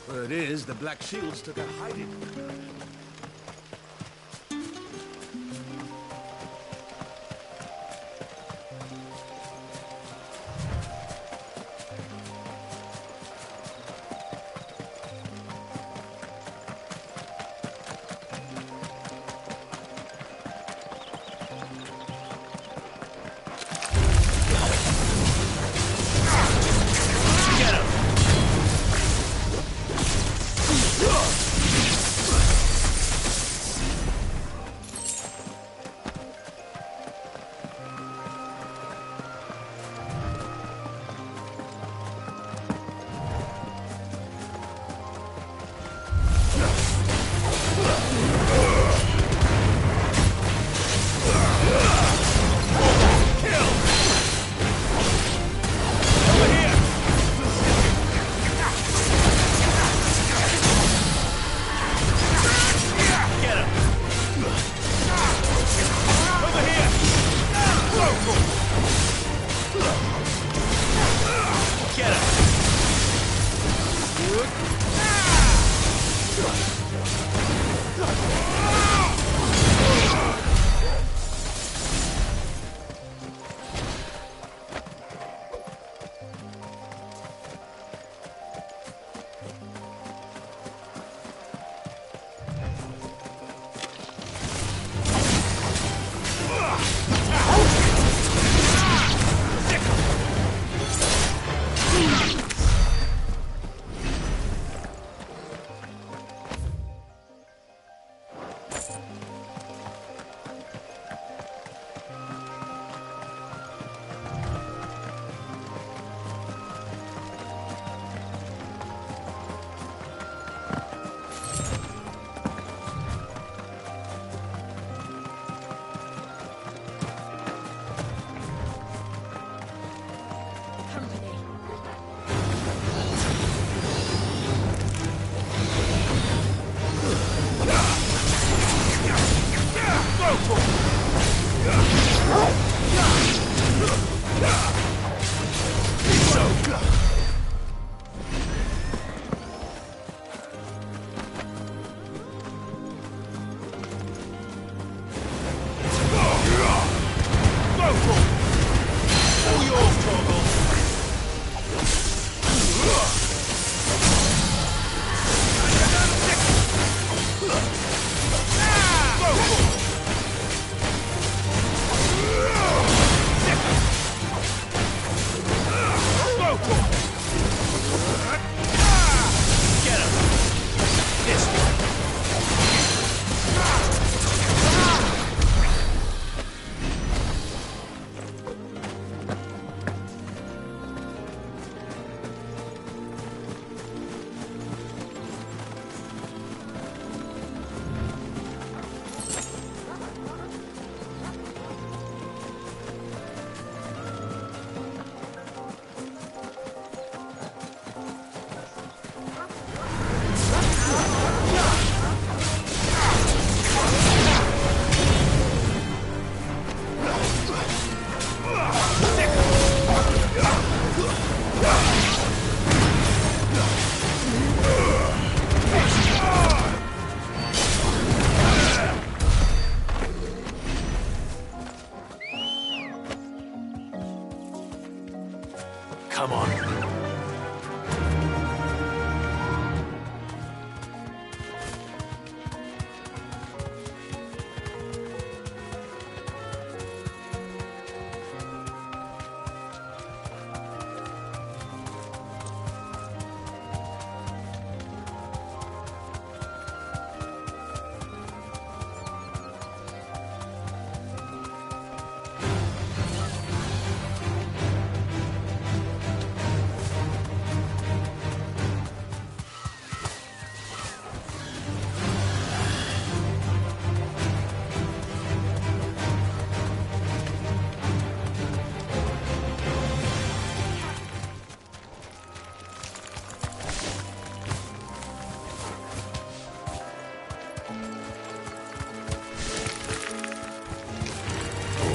Word is, the Black Shields took a hiding. Get him!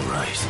right.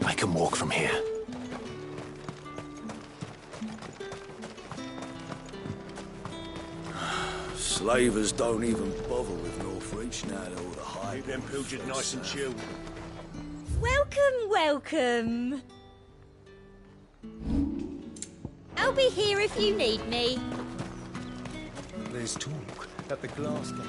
I can walk from here. Slavers don't even bother with Northreach now they're all the high. Keep them pilgers nice and chilled. Welcome, welcome. I'll be here if you need me. There's talk at the glass gate.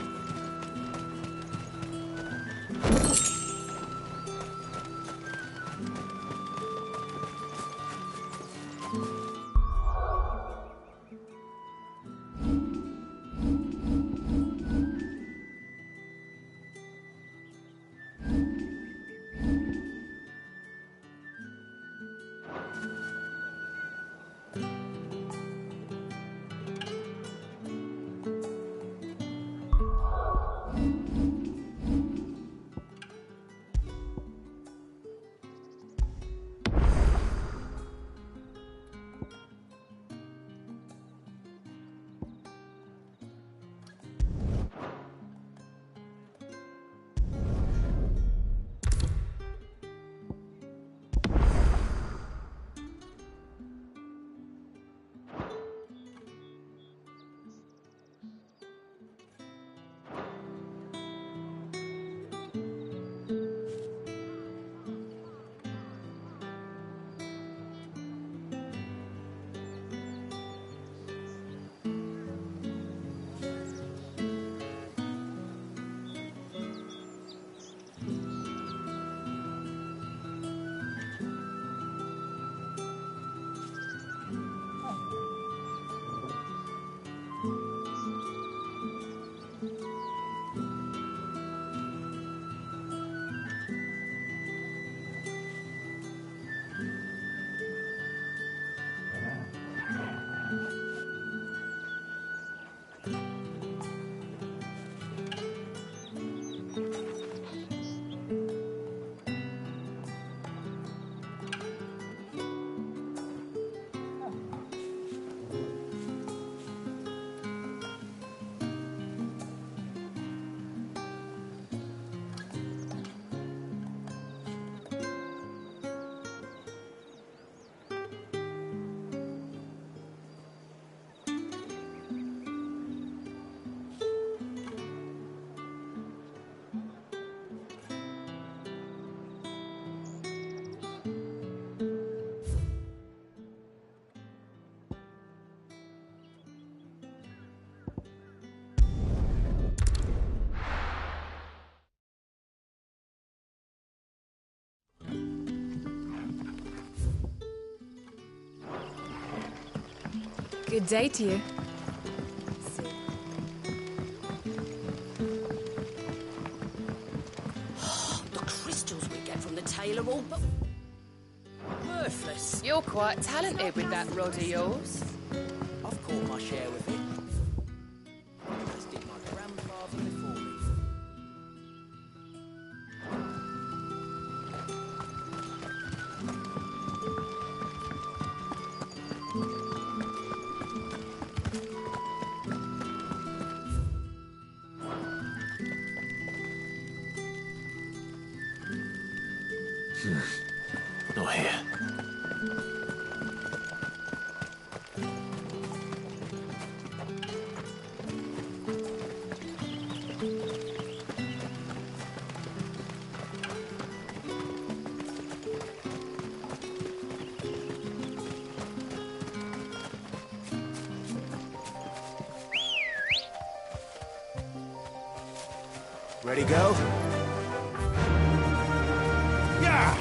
Good day to you. The crystals we get from the tailor all but... worthless. You're quite talented with that rod of yours. I've caught my share with it. As did my grandfather before me. Not here. Ready, go? Yeah!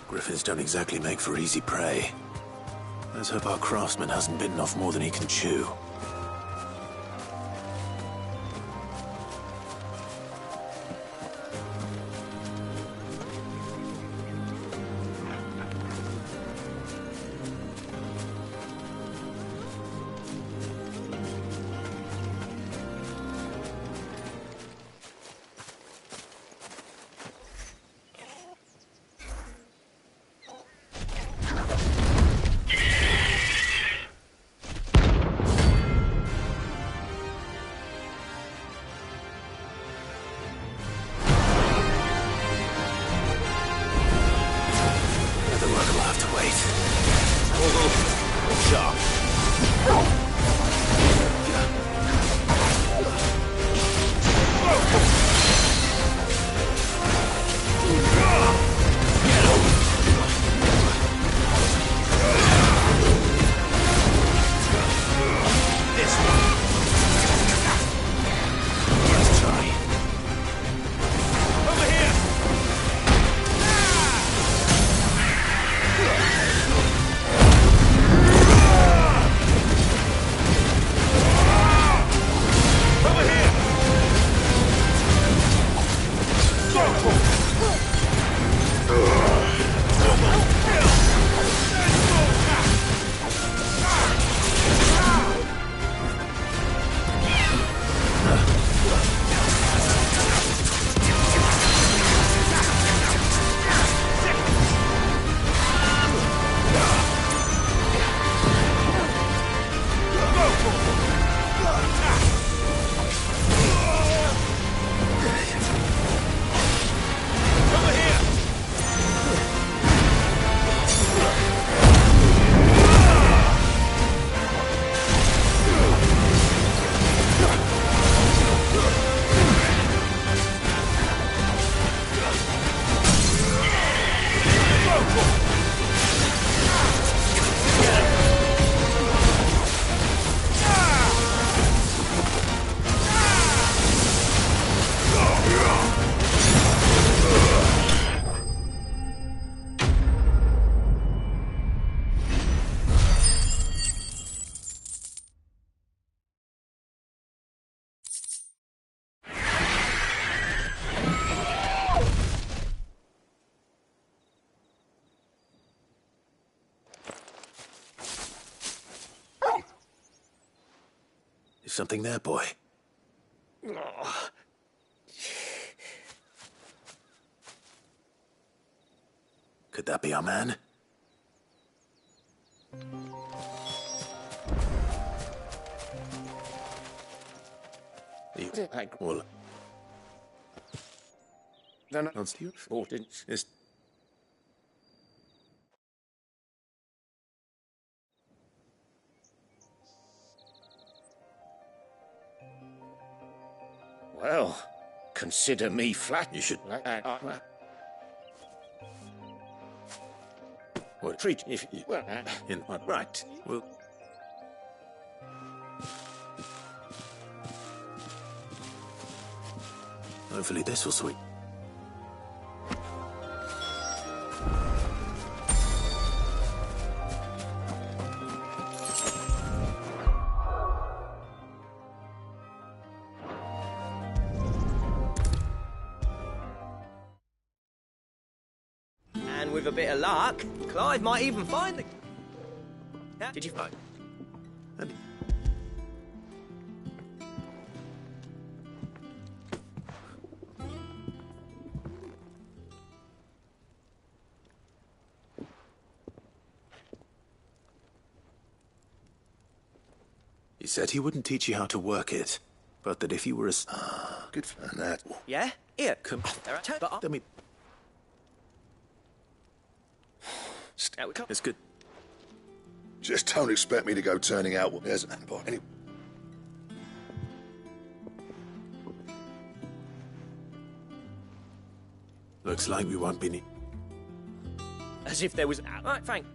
Griffins don't exactly make for easy prey. Let's hope our craftsman hasn't bitten off more than he can chew. Something there, boy. Could that be our man? Well, then I'll steal is. Well, consider me flat. You should. What treat if you in what right? Well. Hopefully this will sweet. And with a bit of luck, Clive might even find the... Did you find? He said he wouldn't teach you how to work it, but that if you were a... good for that. Yeah? Here. Come on. But Let me... It's good. Just don't expect me to go turning out. There's any. Looks like we won't be... as if there was... Right, thank.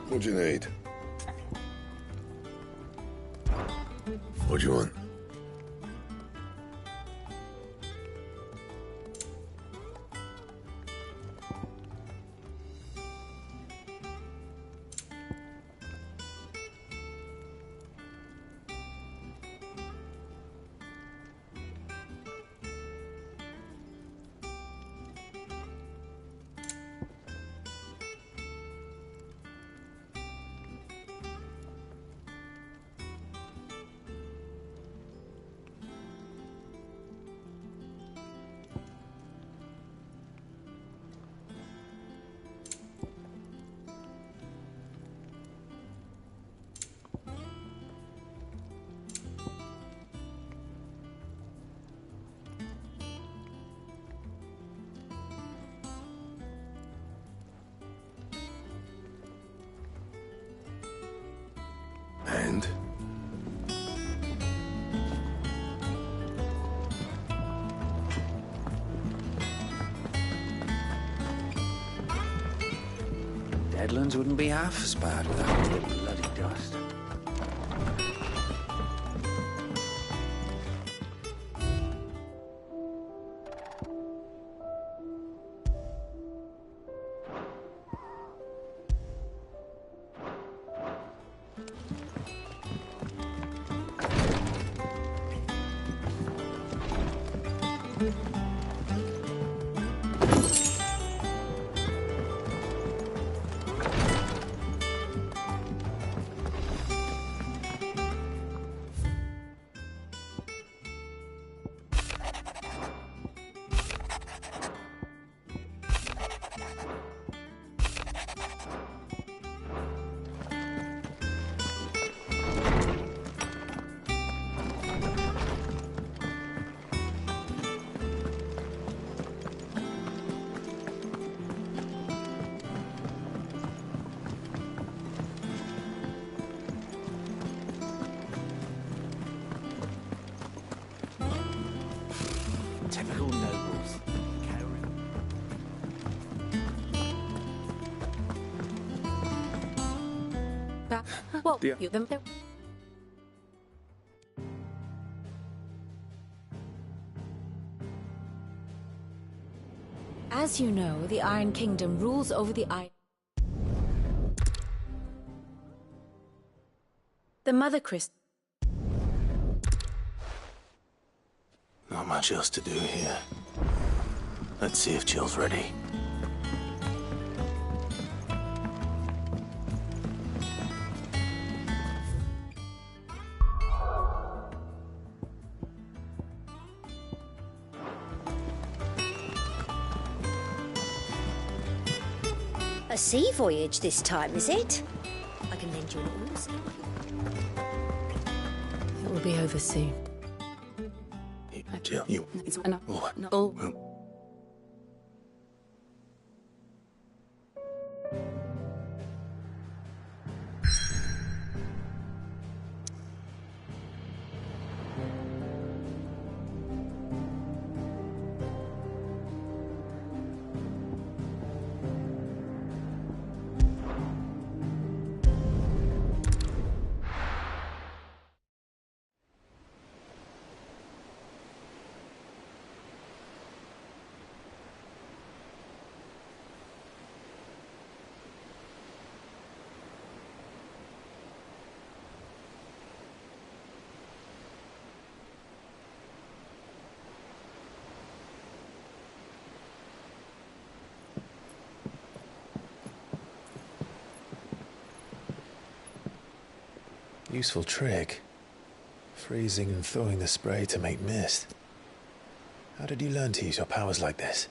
What do you need? What do you want? And? Deadlands wouldn't be half as bad without the bloody dust. Well, Yeah. As you know, the Iron Kingdom rules over the Iron... The Mother Crystal... Not much else to do here. Let's see if Jill's ready. A sea voyage this time, is it? I can lend you an oars. It will be over soon. Jill, you... It's enough. Oh. Oh. Useful trick. Freezing and thawing the spray to make mist. How did you learn to use your powers like this?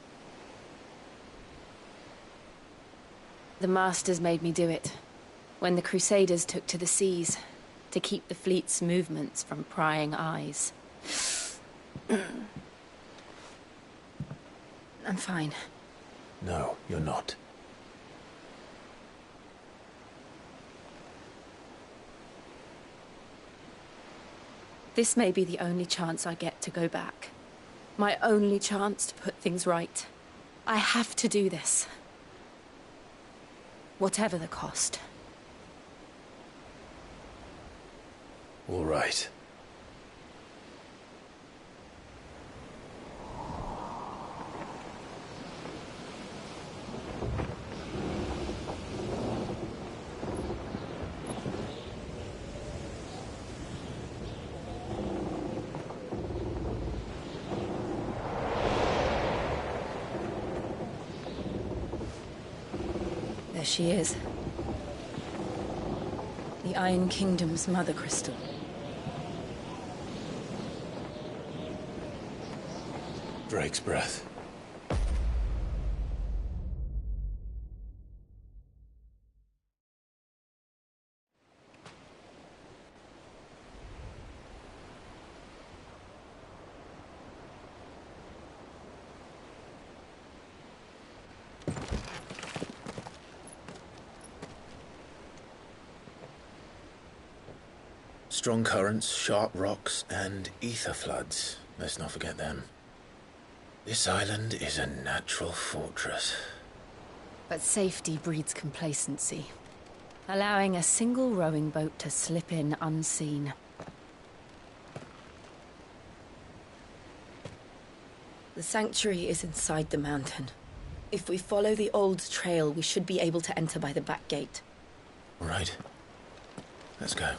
The Masters made me do it. When the Crusaders took to the seas, to keep the fleet's movements from prying eyes. I'm fine. No, you're not. This may be the only chance I get to go back. My only chance to put things right. I have to do this. Whatever the cost. All right. There she is. The Iron Kingdom's Mother Crystal. Drake's breath. Strong currents, sharp rocks, and ether floods. Let's not forget them. This island is a natural fortress. But safety breeds complacency. Allowing a single rowing boat to slip in unseen. The sanctuary is inside the mountain. If we follow the old trail, we should be able to enter by the back gate. Right. Let's go.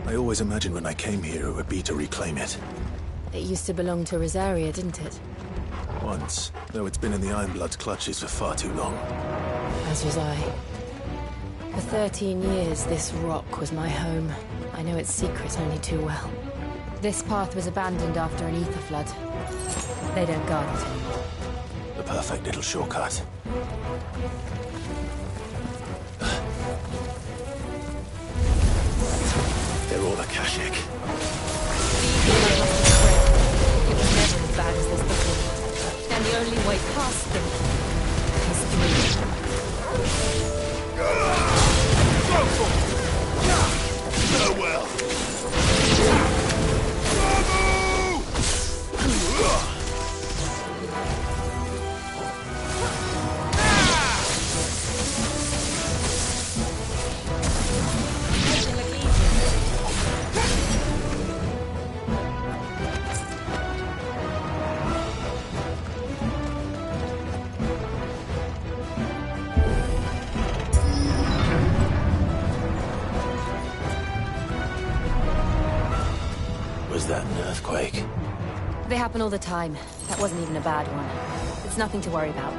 I always imagined when I came here it would be to reclaim it. It used to belong to Rosaria, didn't it? Once, though it's been in the Ironblood's clutches for far too long. As was I. For 13 years, this rock was my home. I know its secrets only too well. This path was abandoned after an ether flood. They don't guard it anymore. The perfect little shortcut. They're all Akashic. It was never as bad as this before. And the only way past them is through. Farewell. Was that an earthquake? They happen all the time. That wasn't even a bad one. It's nothing to worry about.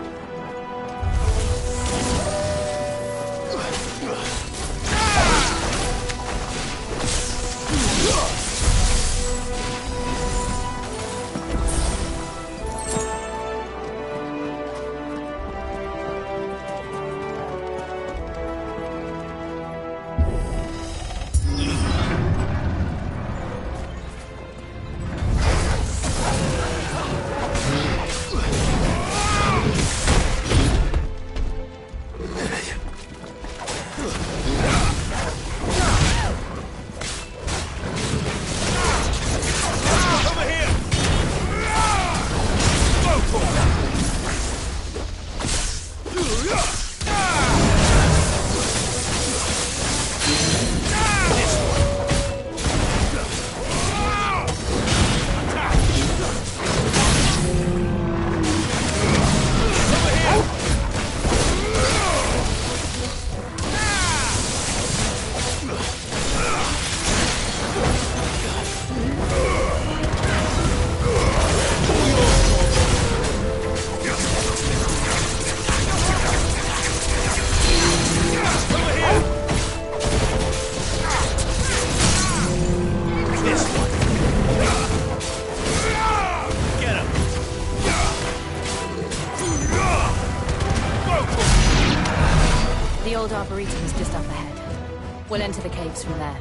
The old Arboretum is just up ahead. We'll enter the caves from there.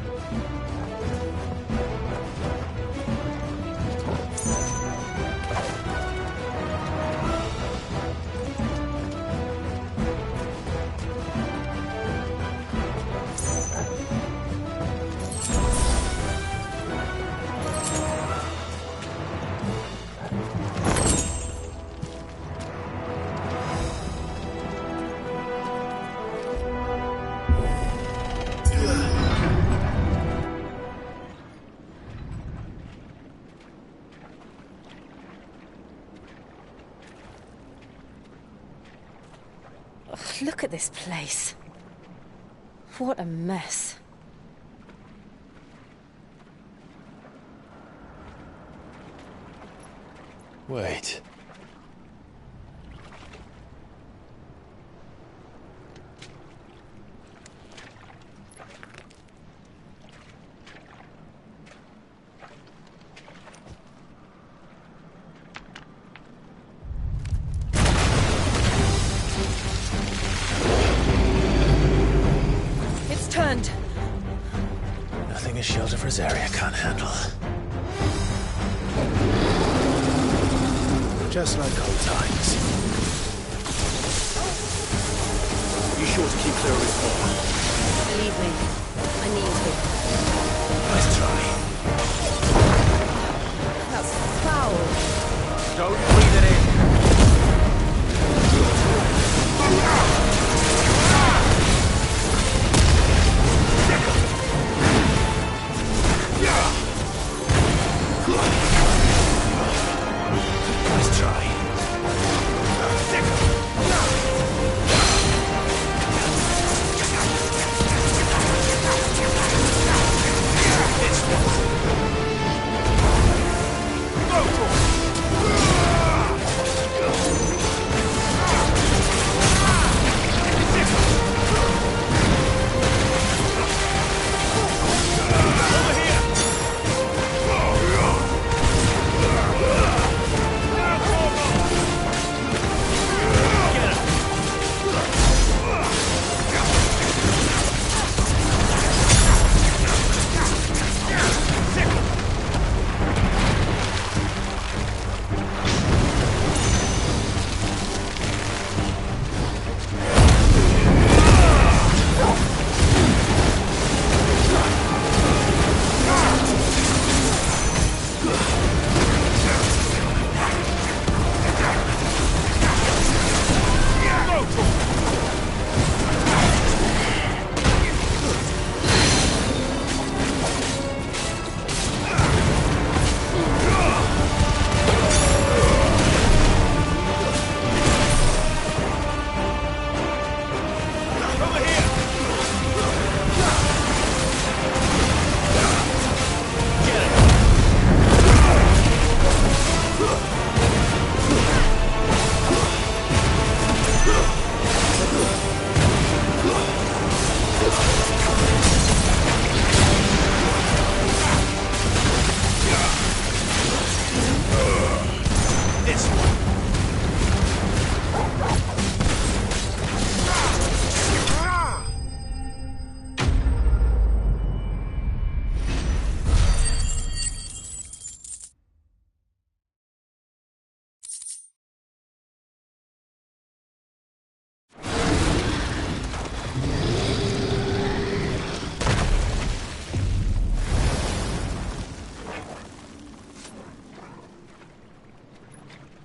Look at this place. What a mess. Wait. Turned. Nothing a shelter for Zarya can't handle. Just like old times. You sure to keep clear of his paw? Believe me, I need to. Nice try. That's foul. Don't breathe it in. Nice try.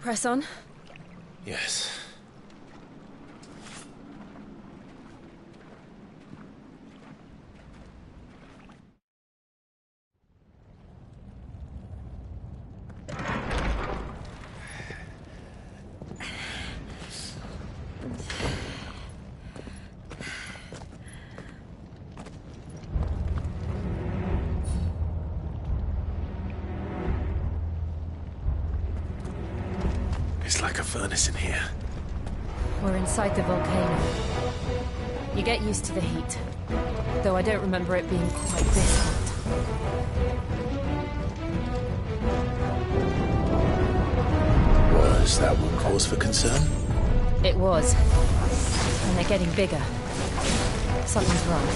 Press on. Yes. It's like a furnace in here. We're inside the volcano. You get used to the heat. Though I don't remember it being quite this hot. Was that one cause for concern? It was. And they're getting bigger. Something's wrong.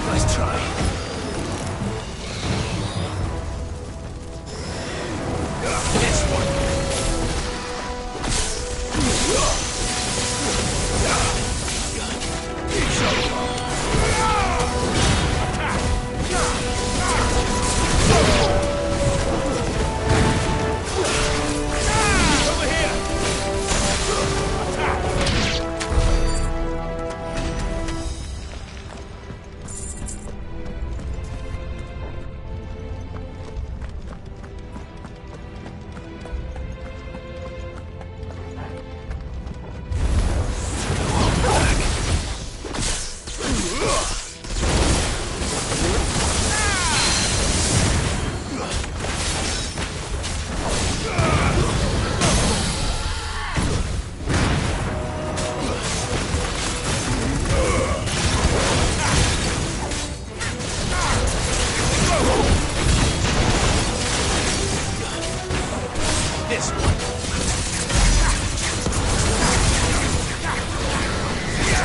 Nice try. This one. This one.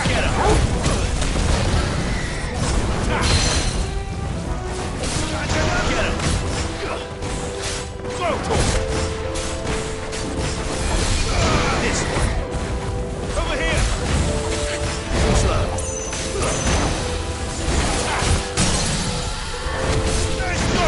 Get him. Get him. This one. Over here. Slow. Let's go.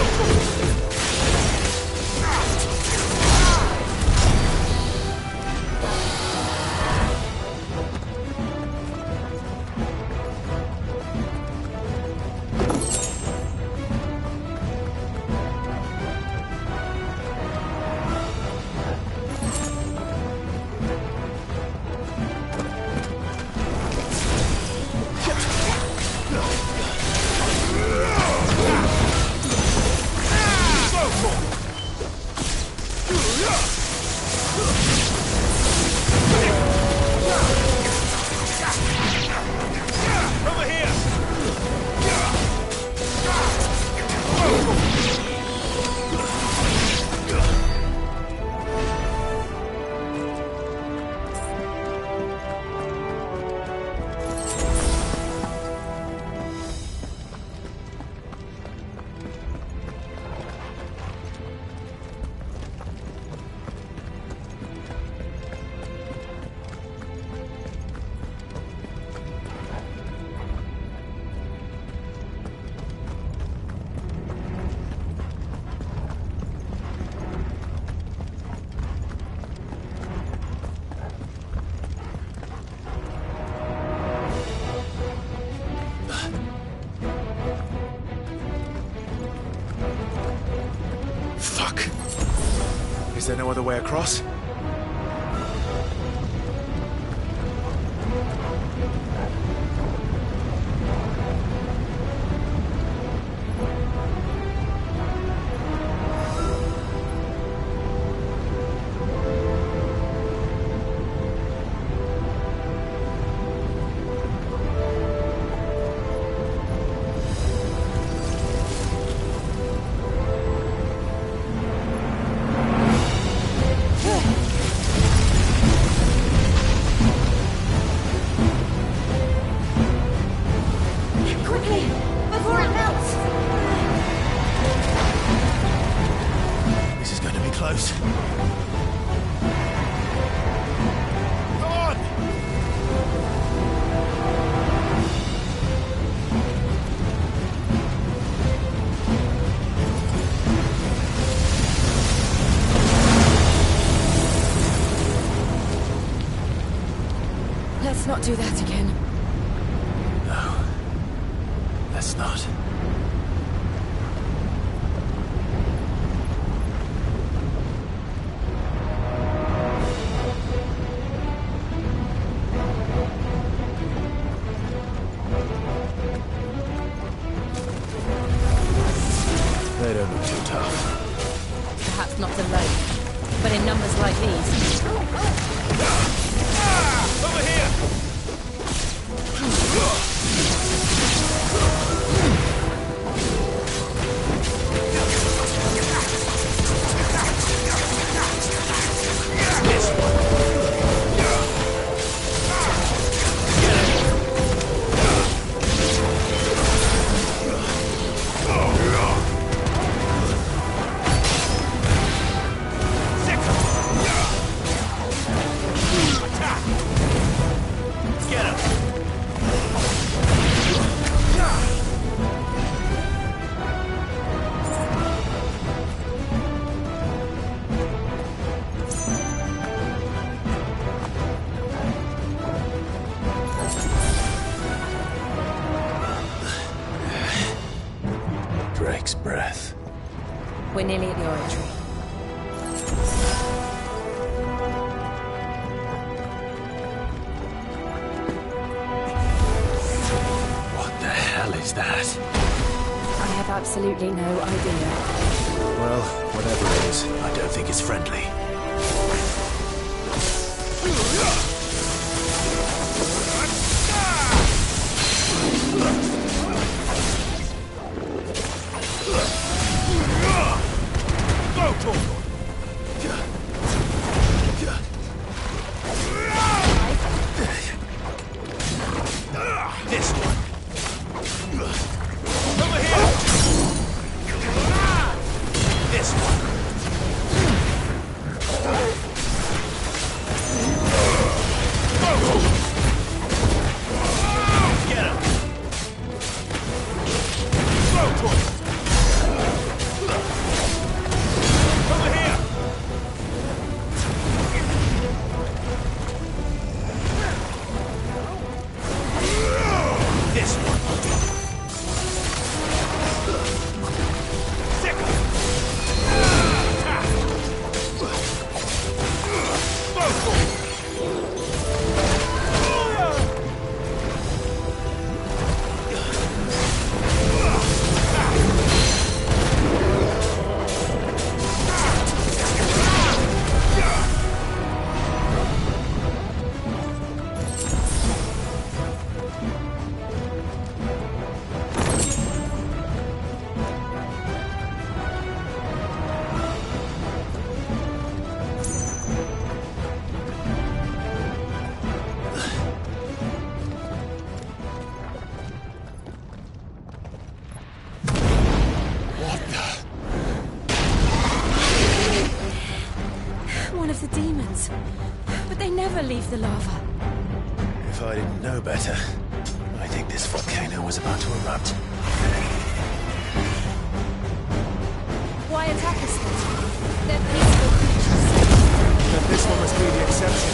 Is there no other way across? Quickly, before it melts! This is going to be close. Come on! Let's not do that again. No. Let's not. They don't look too tough. Perhaps not alone, but in numbers like these. Over here! Drake's breath. We're nearly at the oratory. What the hell is that? I have absolutely no idea. Well, whatever it is, I don't think it's friendly. Go, Torgal! This one. Over here! This one. Get him! Go, Torgal! Over here! This one. Sick! One of the demons. But they never leave the lava. If I didn't know better, I think this volcano was about to erupt. Why attack us then? They're peaceful creatures. Then this one must be the exception.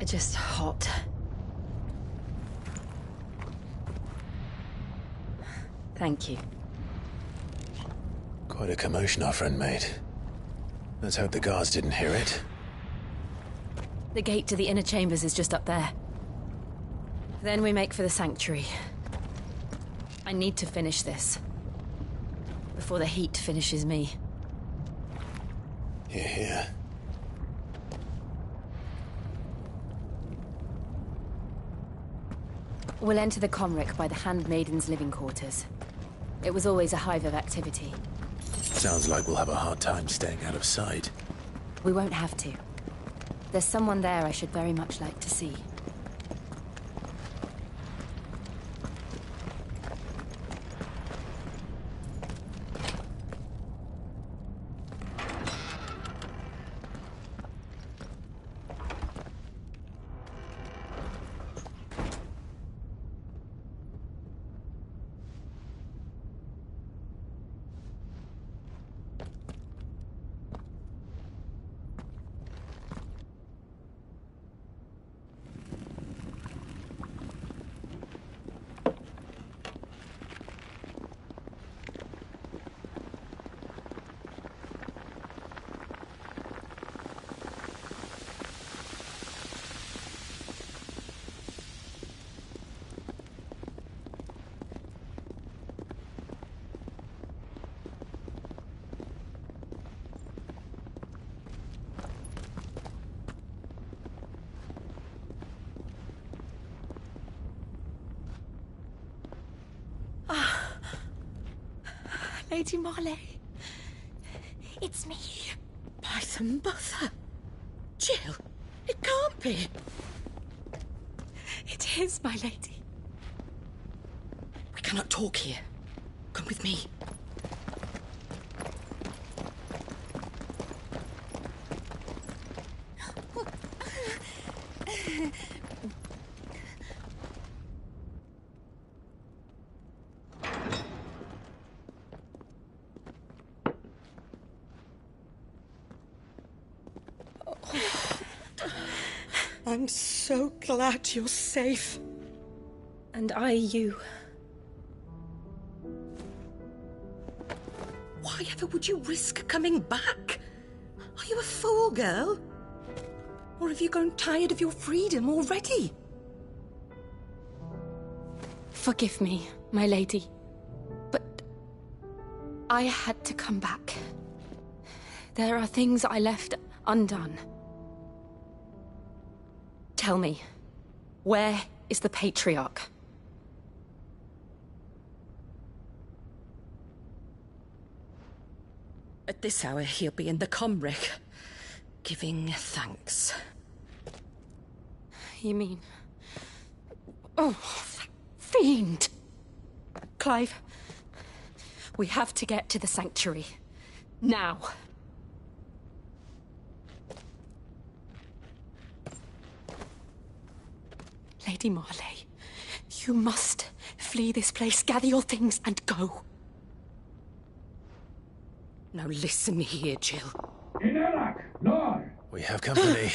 Just hot. Thank you. Quite a commotion our friend made. Let's hope the guards didn't hear it. The gate to the inner chambers is just up there. Then we make for the sanctuary. I need to finish this. Before the heat finishes me. Hear, hear. We'll enter the Comric by the Handmaiden's living quarters. It was always a hive of activity. Sounds like we'll have a hard time staying out of sight. We won't have to. There's someone there I should very much like to see. Lady Marley. It's me. By the mother. Jill, it can't be. It is, my lady. We cannot talk here. Come with me. I'm so glad you're safe. And I you. Why ever would you risk coming back? Are you a fool, girl? Or have you grown tired of your freedom already? Forgive me, my lady. But I had to come back. There are things I left undone. Tell me, where is the Patriarch? At this hour, he'll be in the Comric, giving thanks. You mean... Oh, that fiend! Clive, we have to get to the sanctuary. Now. Lady Marley, you must flee this place, gather your things, and go. Now listen here, Jill. We have company.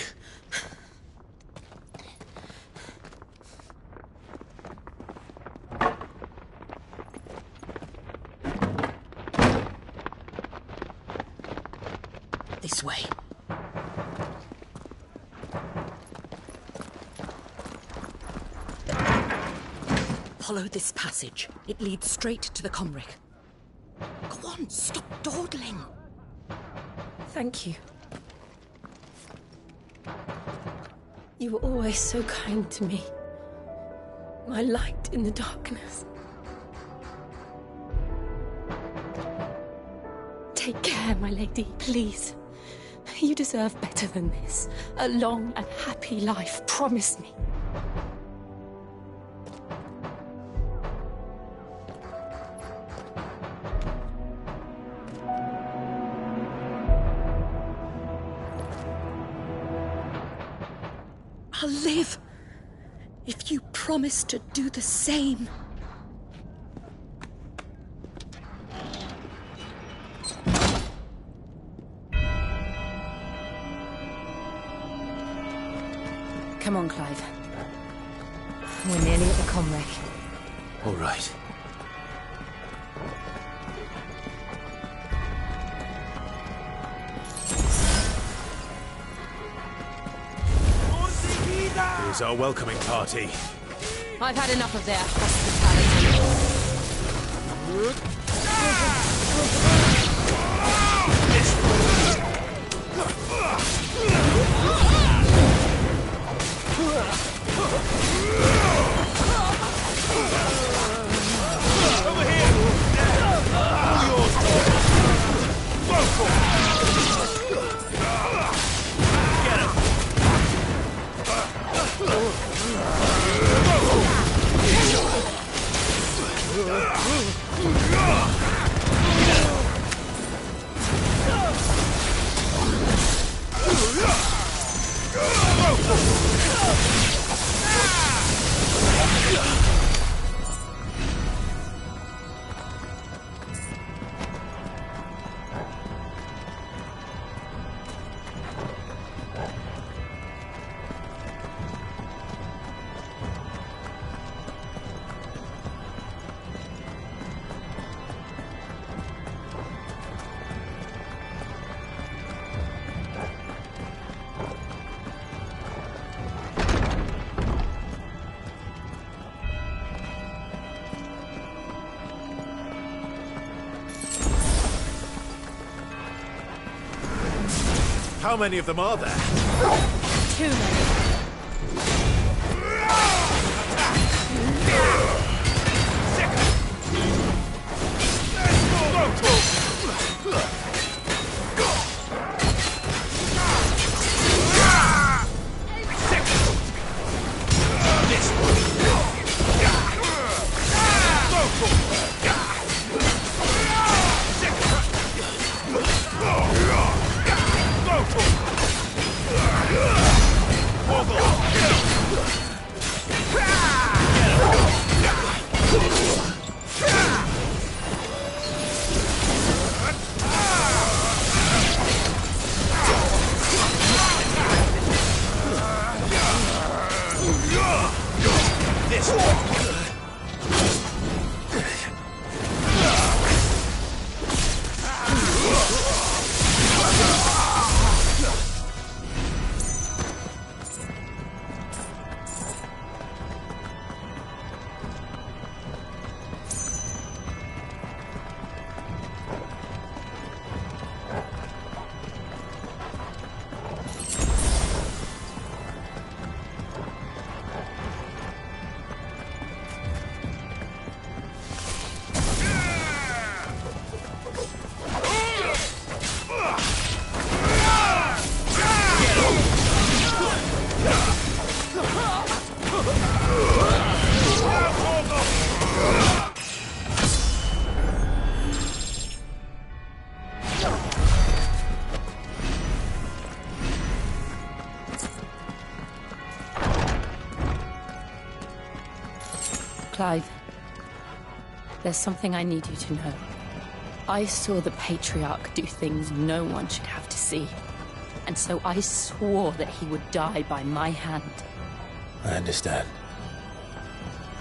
This way. Follow this passage. It leads straight to the Comric. Go on, stop dawdling. Thank you. You were always so kind to me. My light in the darkness. Take care, my lady, please. You deserve better than this. A long and happy life, promise me. I'll live if you promise to do the same. Come on, Clive. We're nearly at the Comwreck. All right. Here's our welcoming party. I've had enough of their hospitality. Over here! All yours! Get him! How many of them are there? Too many. Clive, there's something I need you to know. I saw the Patriarch do things no one should have to see. And so I swore that he would die by my hand. I understand.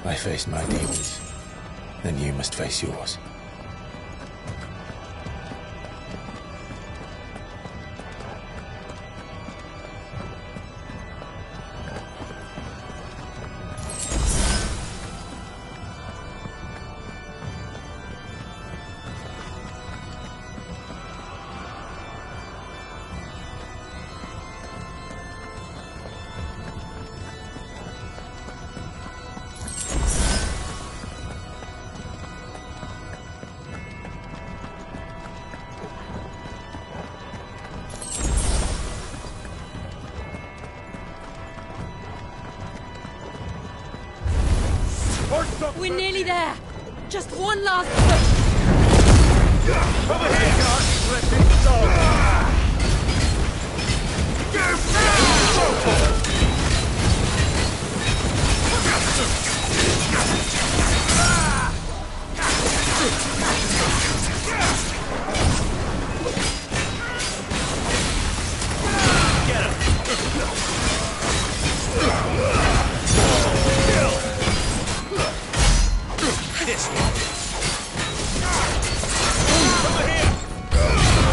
I faced my demons. Then you must face yours. We're nearly there. Just one last push. Over here, God! Let me go! Get him! this one. Over here. Go for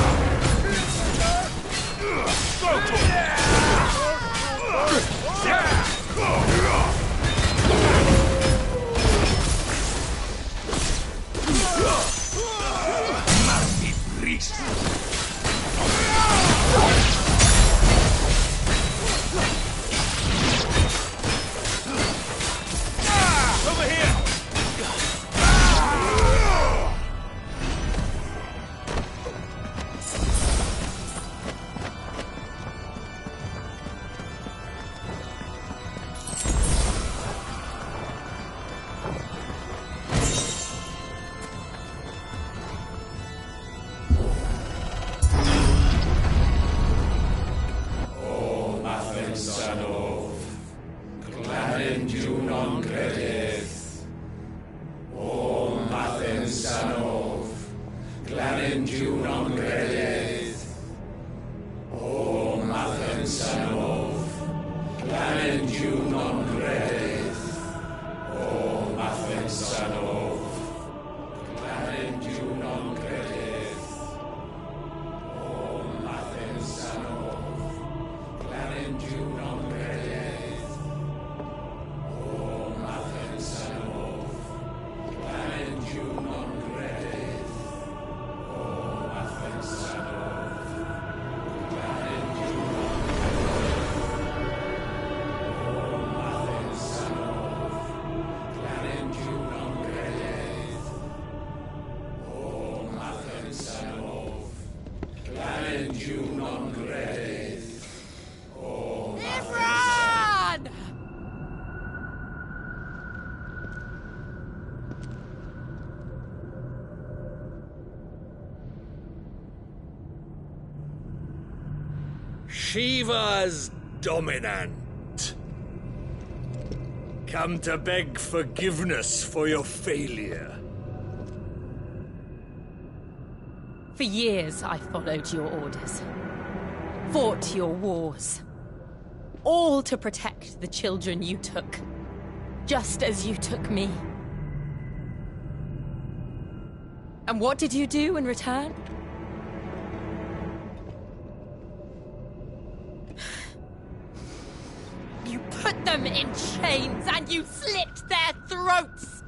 it. Nasty priest. Over here! O Mathen Sanov, Glanin Junon Gredith. O Mathen Sanov, Glanin Junon Gredith. O Mathen Sanov, Glanin Junon Gredith. O Mathen Sanov, Glanin Junon Gredith. O Mathen Sanov, Glanin Junon Gredith. O Mathen Sanov, Glanin Junon Gredith. O Mathen Sanov, Glanin Junon Gredith. O Mathen Sanov, Glanin Junon Gredith. O Imran! Shiva's dominant. Come to beg forgiveness for your failure. For years I followed your orders, fought your wars, all to protect the children you took, just as you took me. And what did you do in return? You put them in chains and you slit their throats!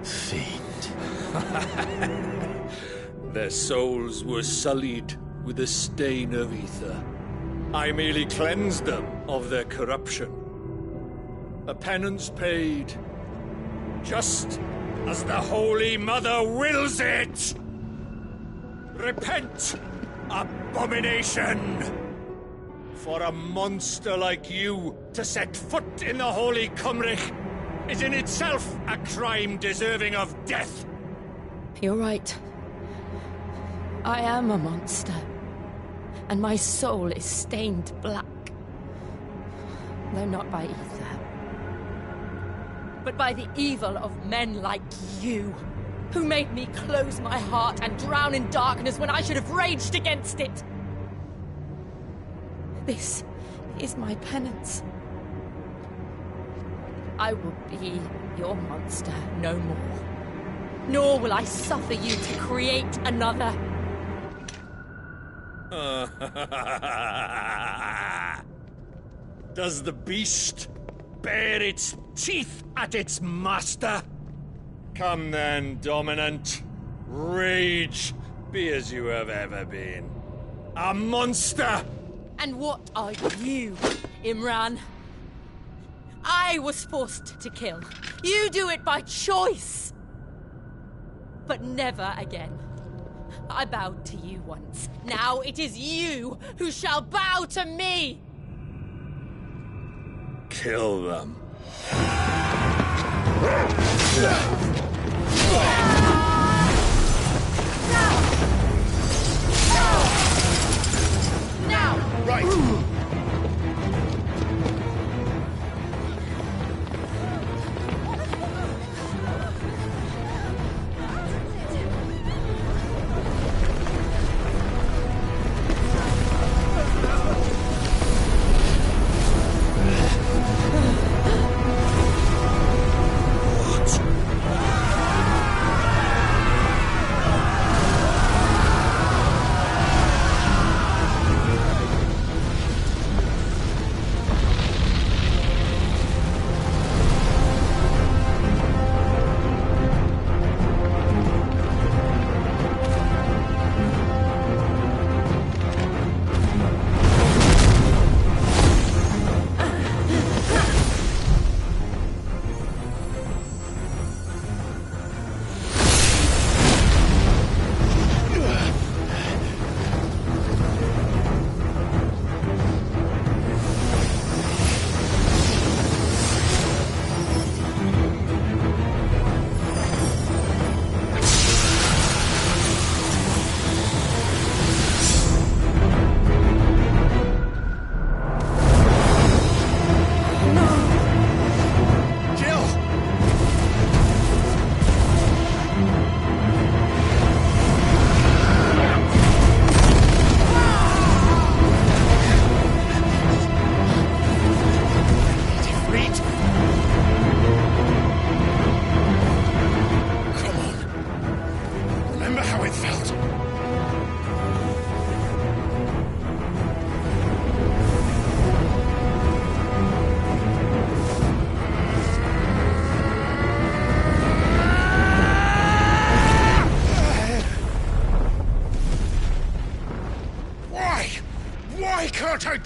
Fiend. Their souls were sullied with the stain of ether. I merely cleansed them of their corruption. A penance paid, just as the Holy Mother wills it! Repent, abomination! For a monster like you to set foot in the Holy Cymric is in itself a crime deserving of death. You're right. I am a monster. And my soul is stained black. Though not by ether. But by the evil of men like you, who made me close my heart and drown in darkness when I should have raged against it. This is my penance. I will be your monster no more. Nor will I suffer you to create another. Does the beast bare its teeth at its master? Come then, dominant. Rage, be as you have ever been. A monster! And what are you, Imran? I was forced to kill. You do it by choice. But never again. I bowed to you once. Now it is you who shall bow to me! Kill them. Now! Right!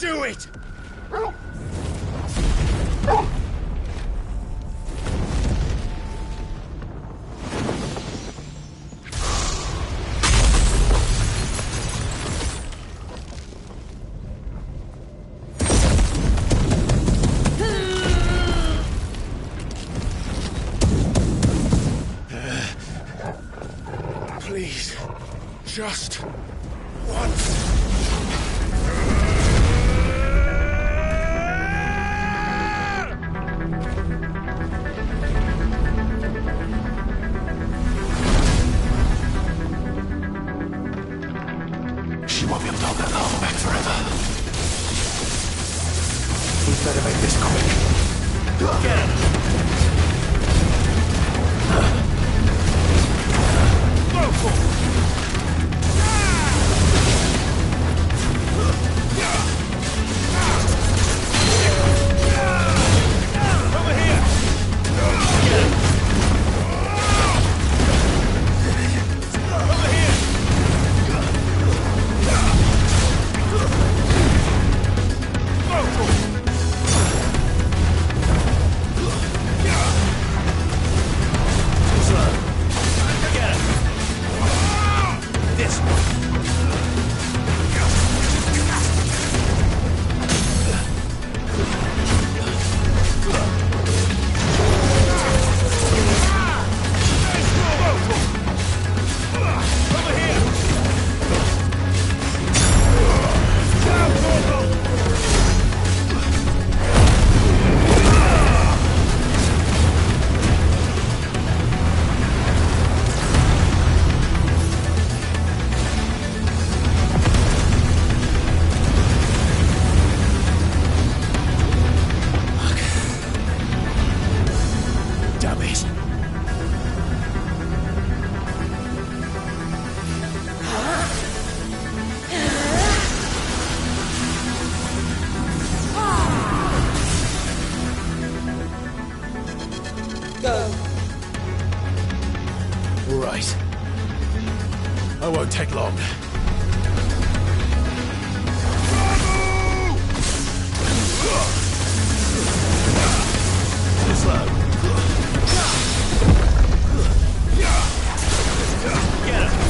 do it! Please, just once. She won't be able to hold that armor back forever. We better make this quick. Get him! Go for it! Right. I won't take long. Too slow. Get him!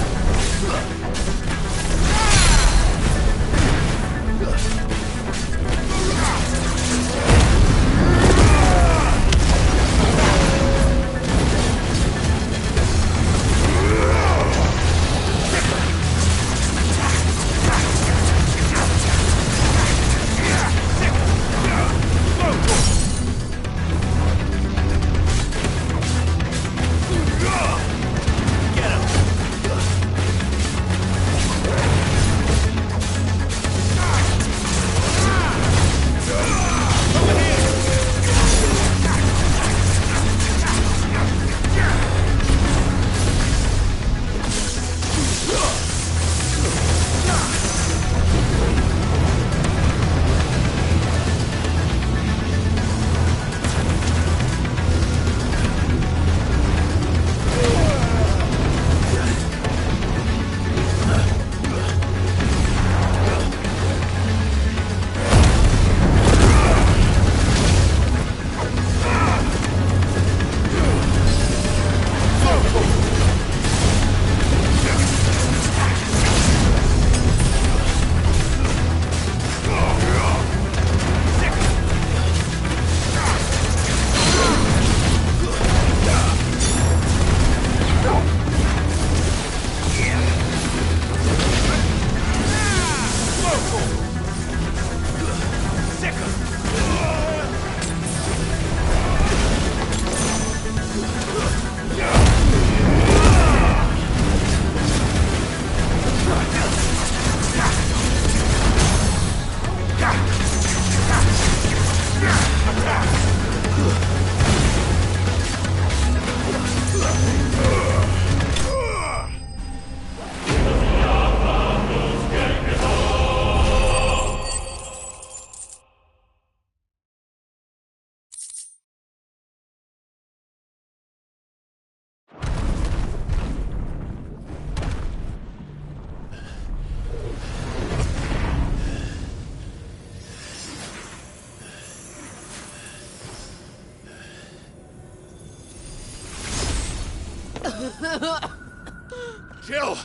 Jill!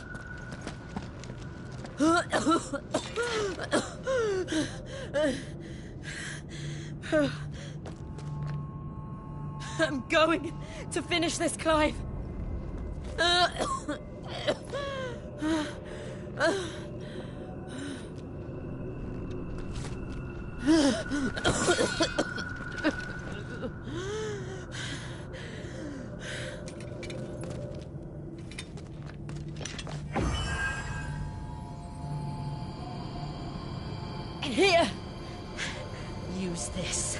I'm going to finish this, Clive. Here, use this.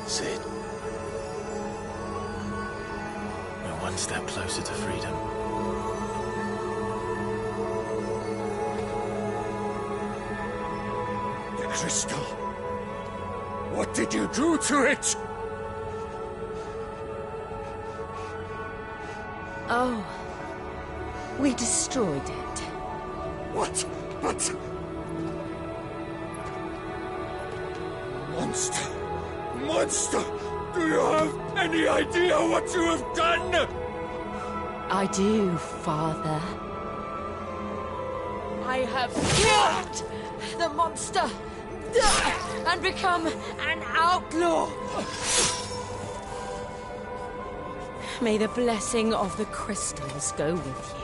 Cid. We're one step closer to freedom. The crystal. What did you do to it? Oh, we destroyed it. What? But... Monster! Monster! Do you have any idea what you have done? I do, Father. I have killed the monster and become an outlaw. May the blessing of the crystals go with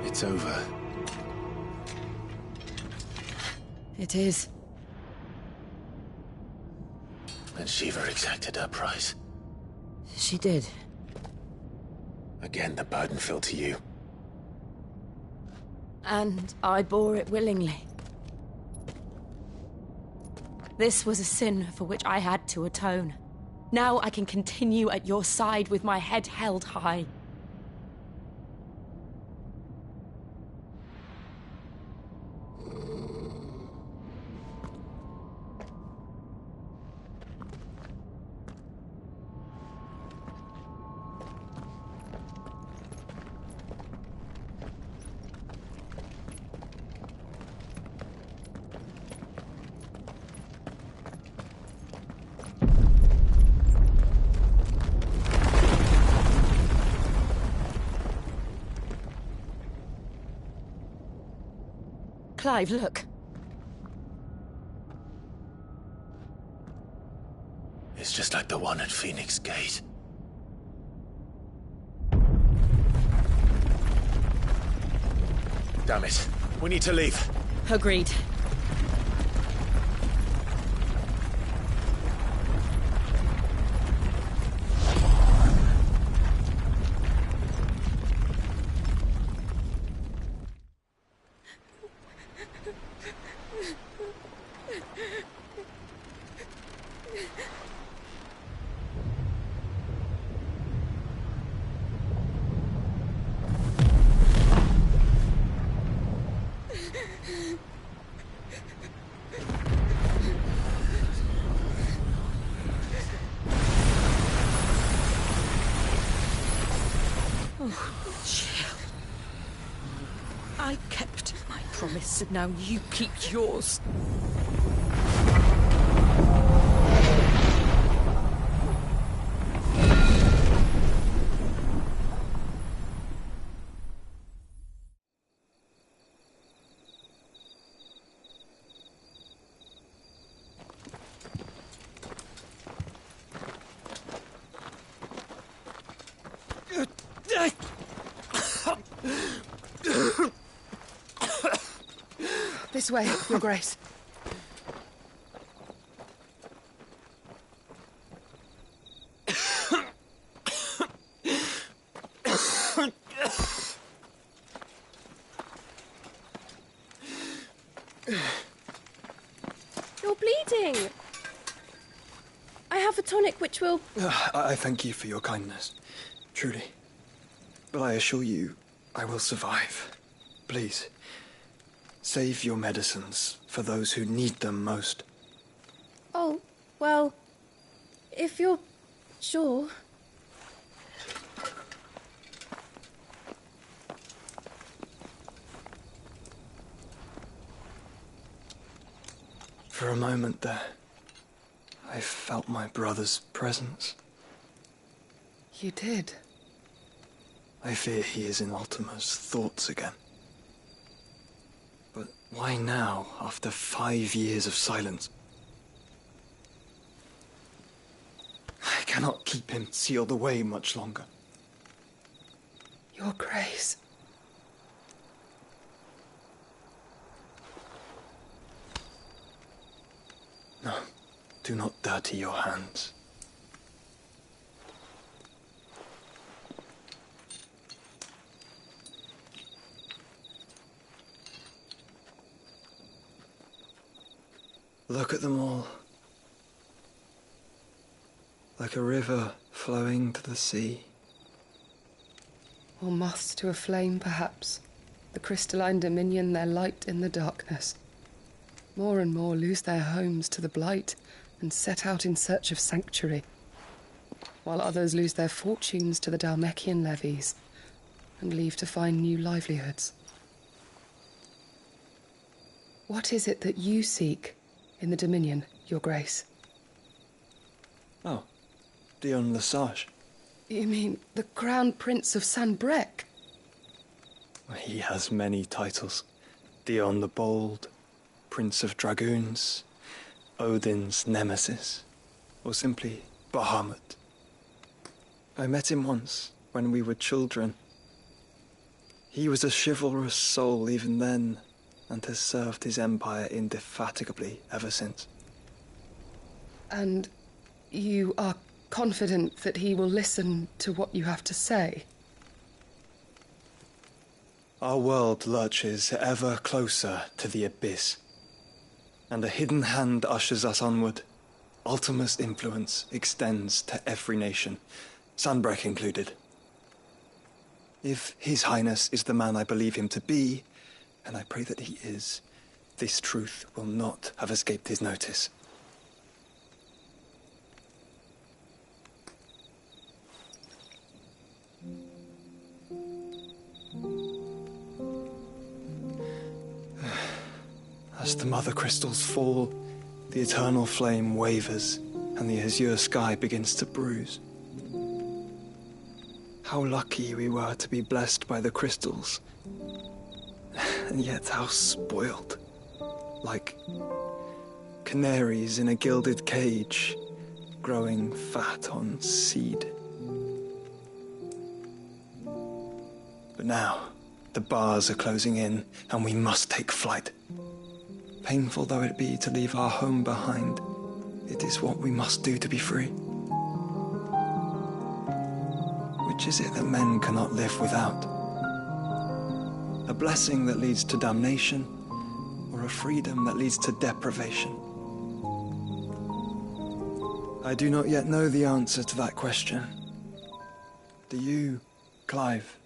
you. It's over. It is. And Shiva exacted her price. She did. Again, the burden fell to you. And I bore it willingly. This was a sin for which I had to atone. Now I can continue at your side with my head held high. Clive, look. It's just like the one at Phoenix Gate. Damn it. We need to leave. Agreed. I kept my promise, and now you keep yours. This way, Your Grace. You're bleeding. I have a tonic which will... I thank you for your kindness, truly. But I assure you, I will survive. Please, save your medicines for those who need them most. Oh, well, if you're sure... For a moment there, I felt my brother's presence. You did? I fear he is in Ultima's thoughts again. But why now, after 5 years of silence? I cannot keep him sealed away much longer. Your Grace. No, do not dirty your hands. Look at them all. Like a river flowing to the sea. Or moths to a flame, perhaps. The crystalline dominion their light in the darkness. More and more lose their homes to the blight and set out in search of sanctuary, while others lose their fortunes to the Dhalmekian levies and leave to find new livelihoods. What is it that you seek in the Dominion, Your Grace? Oh, Dion Lesage. You mean the Crown Prince of Sanbreque? He has many titles. Dion the Bold, Prince of Dragoons, Odin's Nemesis, or simply Bahamut. I met him once, when we were children. He was a chivalrous soul even then, and has served his empire indefatigably ever since. And you are confident that he will listen to what you have to say? Our world lurches ever closer to the abyss, and a hidden hand ushers us onward. Ultima's influence extends to every nation, Sanbreque included. If His Highness is the man I believe him to be, and I pray that he is, this truth will not have escaped his notice. As the mother crystals fall, the eternal flame wavers, and the azure sky begins to bruise. How lucky we were to be blessed by the crystals, and yet how spoiled. Like canaries in a gilded cage, growing fat on seed. But now, the bars are closing in, and we must take flight. Painful though it be to leave our home behind, it is what we must do to be free. Which is it that men cannot live without? A blessing that leads to damnation, or a freedom that leads to deprivation? I do not yet know the answer to that question. Do you, Clive?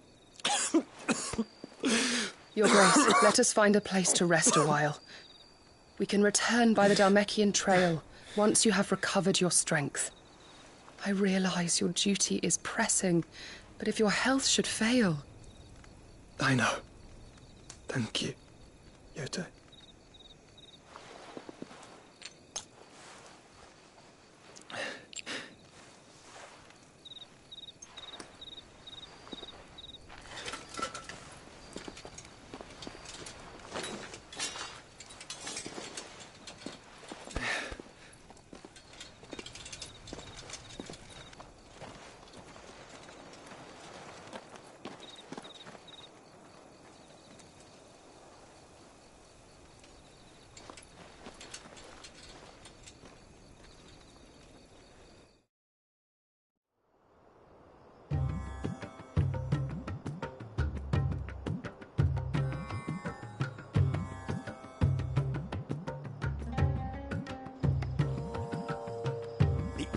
Your Grace, let us find a place to rest a while. We can return by the Dhalmekian trail once you have recovered your strength. I realize your duty is pressing, but if your health should fail... I know. Thank you, Yote.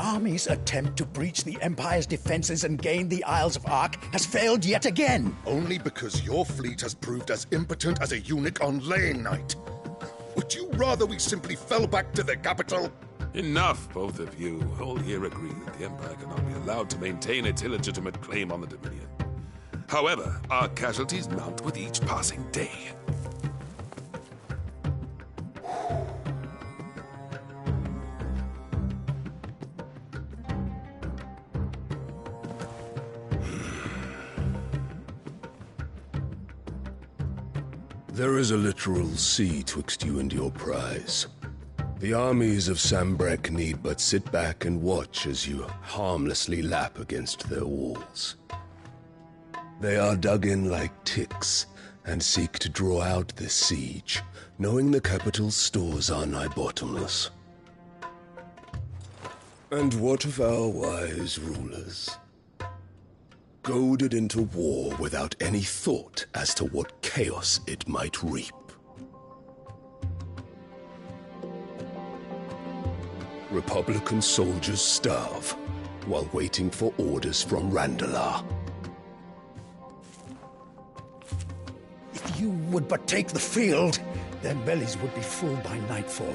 army's attempt to breach the Empire's defenses and gain the Isles of Ark has failed yet again. Only because your fleet has proved as impotent as a eunuch on laying night. Would you rather we simply fell back to the capital? Enough, both of you. All here agree that the Empire cannot be allowed to maintain its illegitimate claim on the Dominion. However, our casualties mount with each passing day. There is a literal sea twixt you and your prize. The armies of Sanbreque need but sit back and watch as you harmlessly lap against their walls. They are dug in like ticks and seek to draw out this siege, knowing the capital's stores are nigh bottomless. And what of our wise rulers? Goaded into war without any thought as to what chaos it might reap. Republican soldiers starve while waiting for orders from Randalar. If you would but take the field, their bellies would be full by nightfall.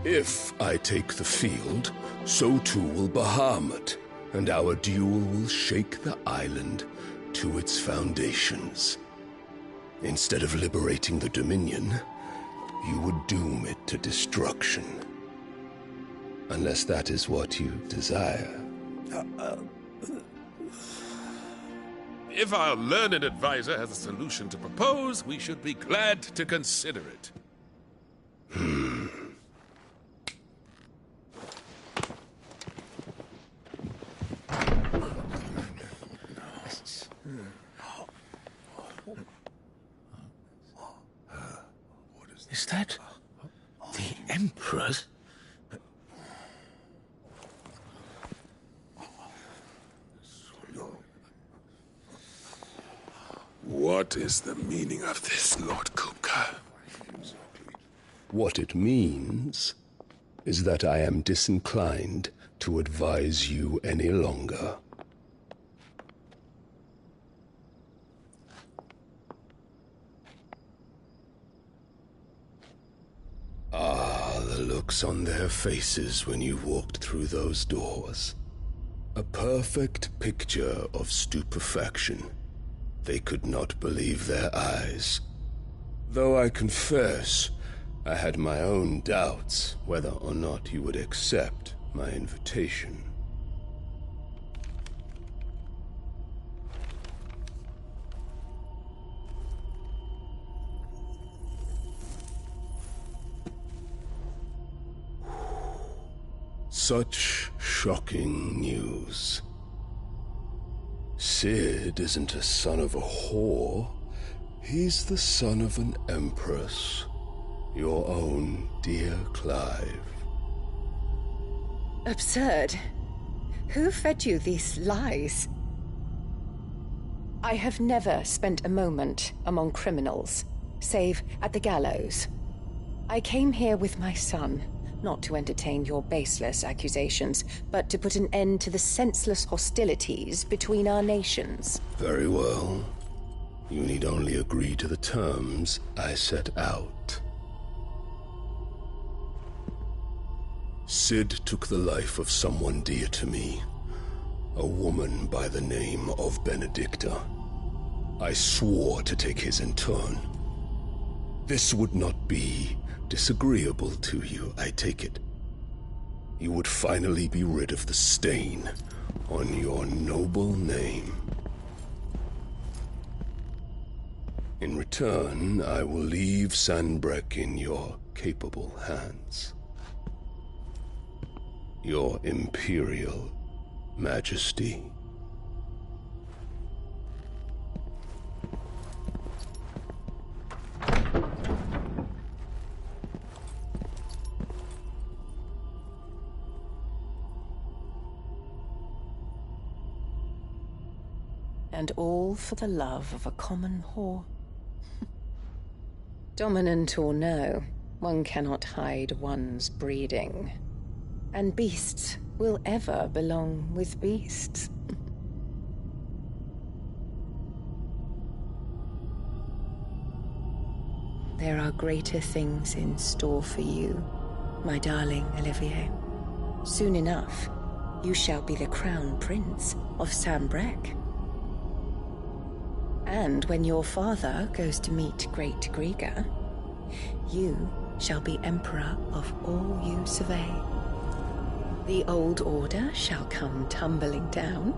If I take the field, so too will Bahamut, and our duel will shake the island to its foundations. Instead of liberating the Dominion, you would doom it to destruction. Unless that is what you desire. If our learned advisor has a solution to propose, we should be glad to consider it. Is that the Emperor's? What is the meaning of this, Lord Kupka? What it means is that I am disinclined to advise you any longer. Ah, the looks on their faces when you walked through those doors. A perfect picture of stupefaction. They could not believe their eyes. Though I confess, I had my own doubts whether or not you would accept my invitation. Such shocking news. Cid isn't a son of a whore. He's the son of an empress. Your own dear Clive. Absurd. Who fed you these lies? I have never spent a moment among criminals, save at the gallows. I came here with my son, not to entertain your baseless accusations, but to put an end to the senseless hostilities between our nations. Very well. You need only agree to the terms I set out. Cid took the life of someone dear to me, a woman by the name of Benedicta. I swore to take his in turn. This would not be disagreeable to you, I take it. You would finally be rid of the stain on your noble name. In return, I will leave Sanbreque in your capable hands. Your Imperial Majesty. And all for the love of a common whore. Dominant or no, one cannot hide one's breeding. And beasts will ever belong with beasts. There are greater things in store for you, my darling Olivier. Soon enough, you shall be the crown prince of Sambrec. And when your father goes to meet Great Griga, you shall be emperor of all you survey. The old order shall come tumbling down,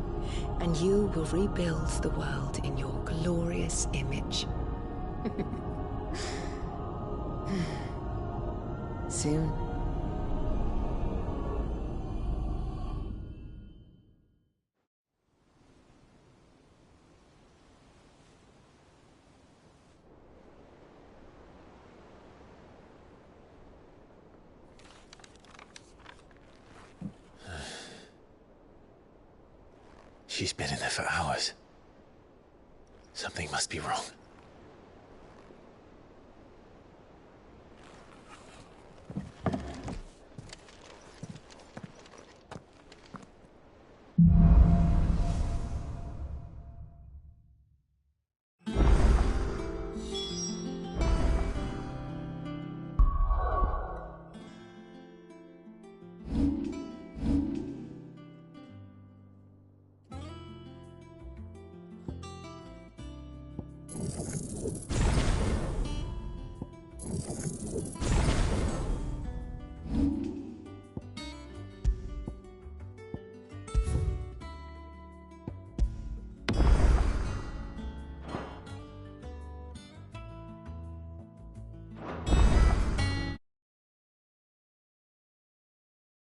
and you will rebuild the world in your glorious image. Soon. She's been in there for hours. Something must be wrong.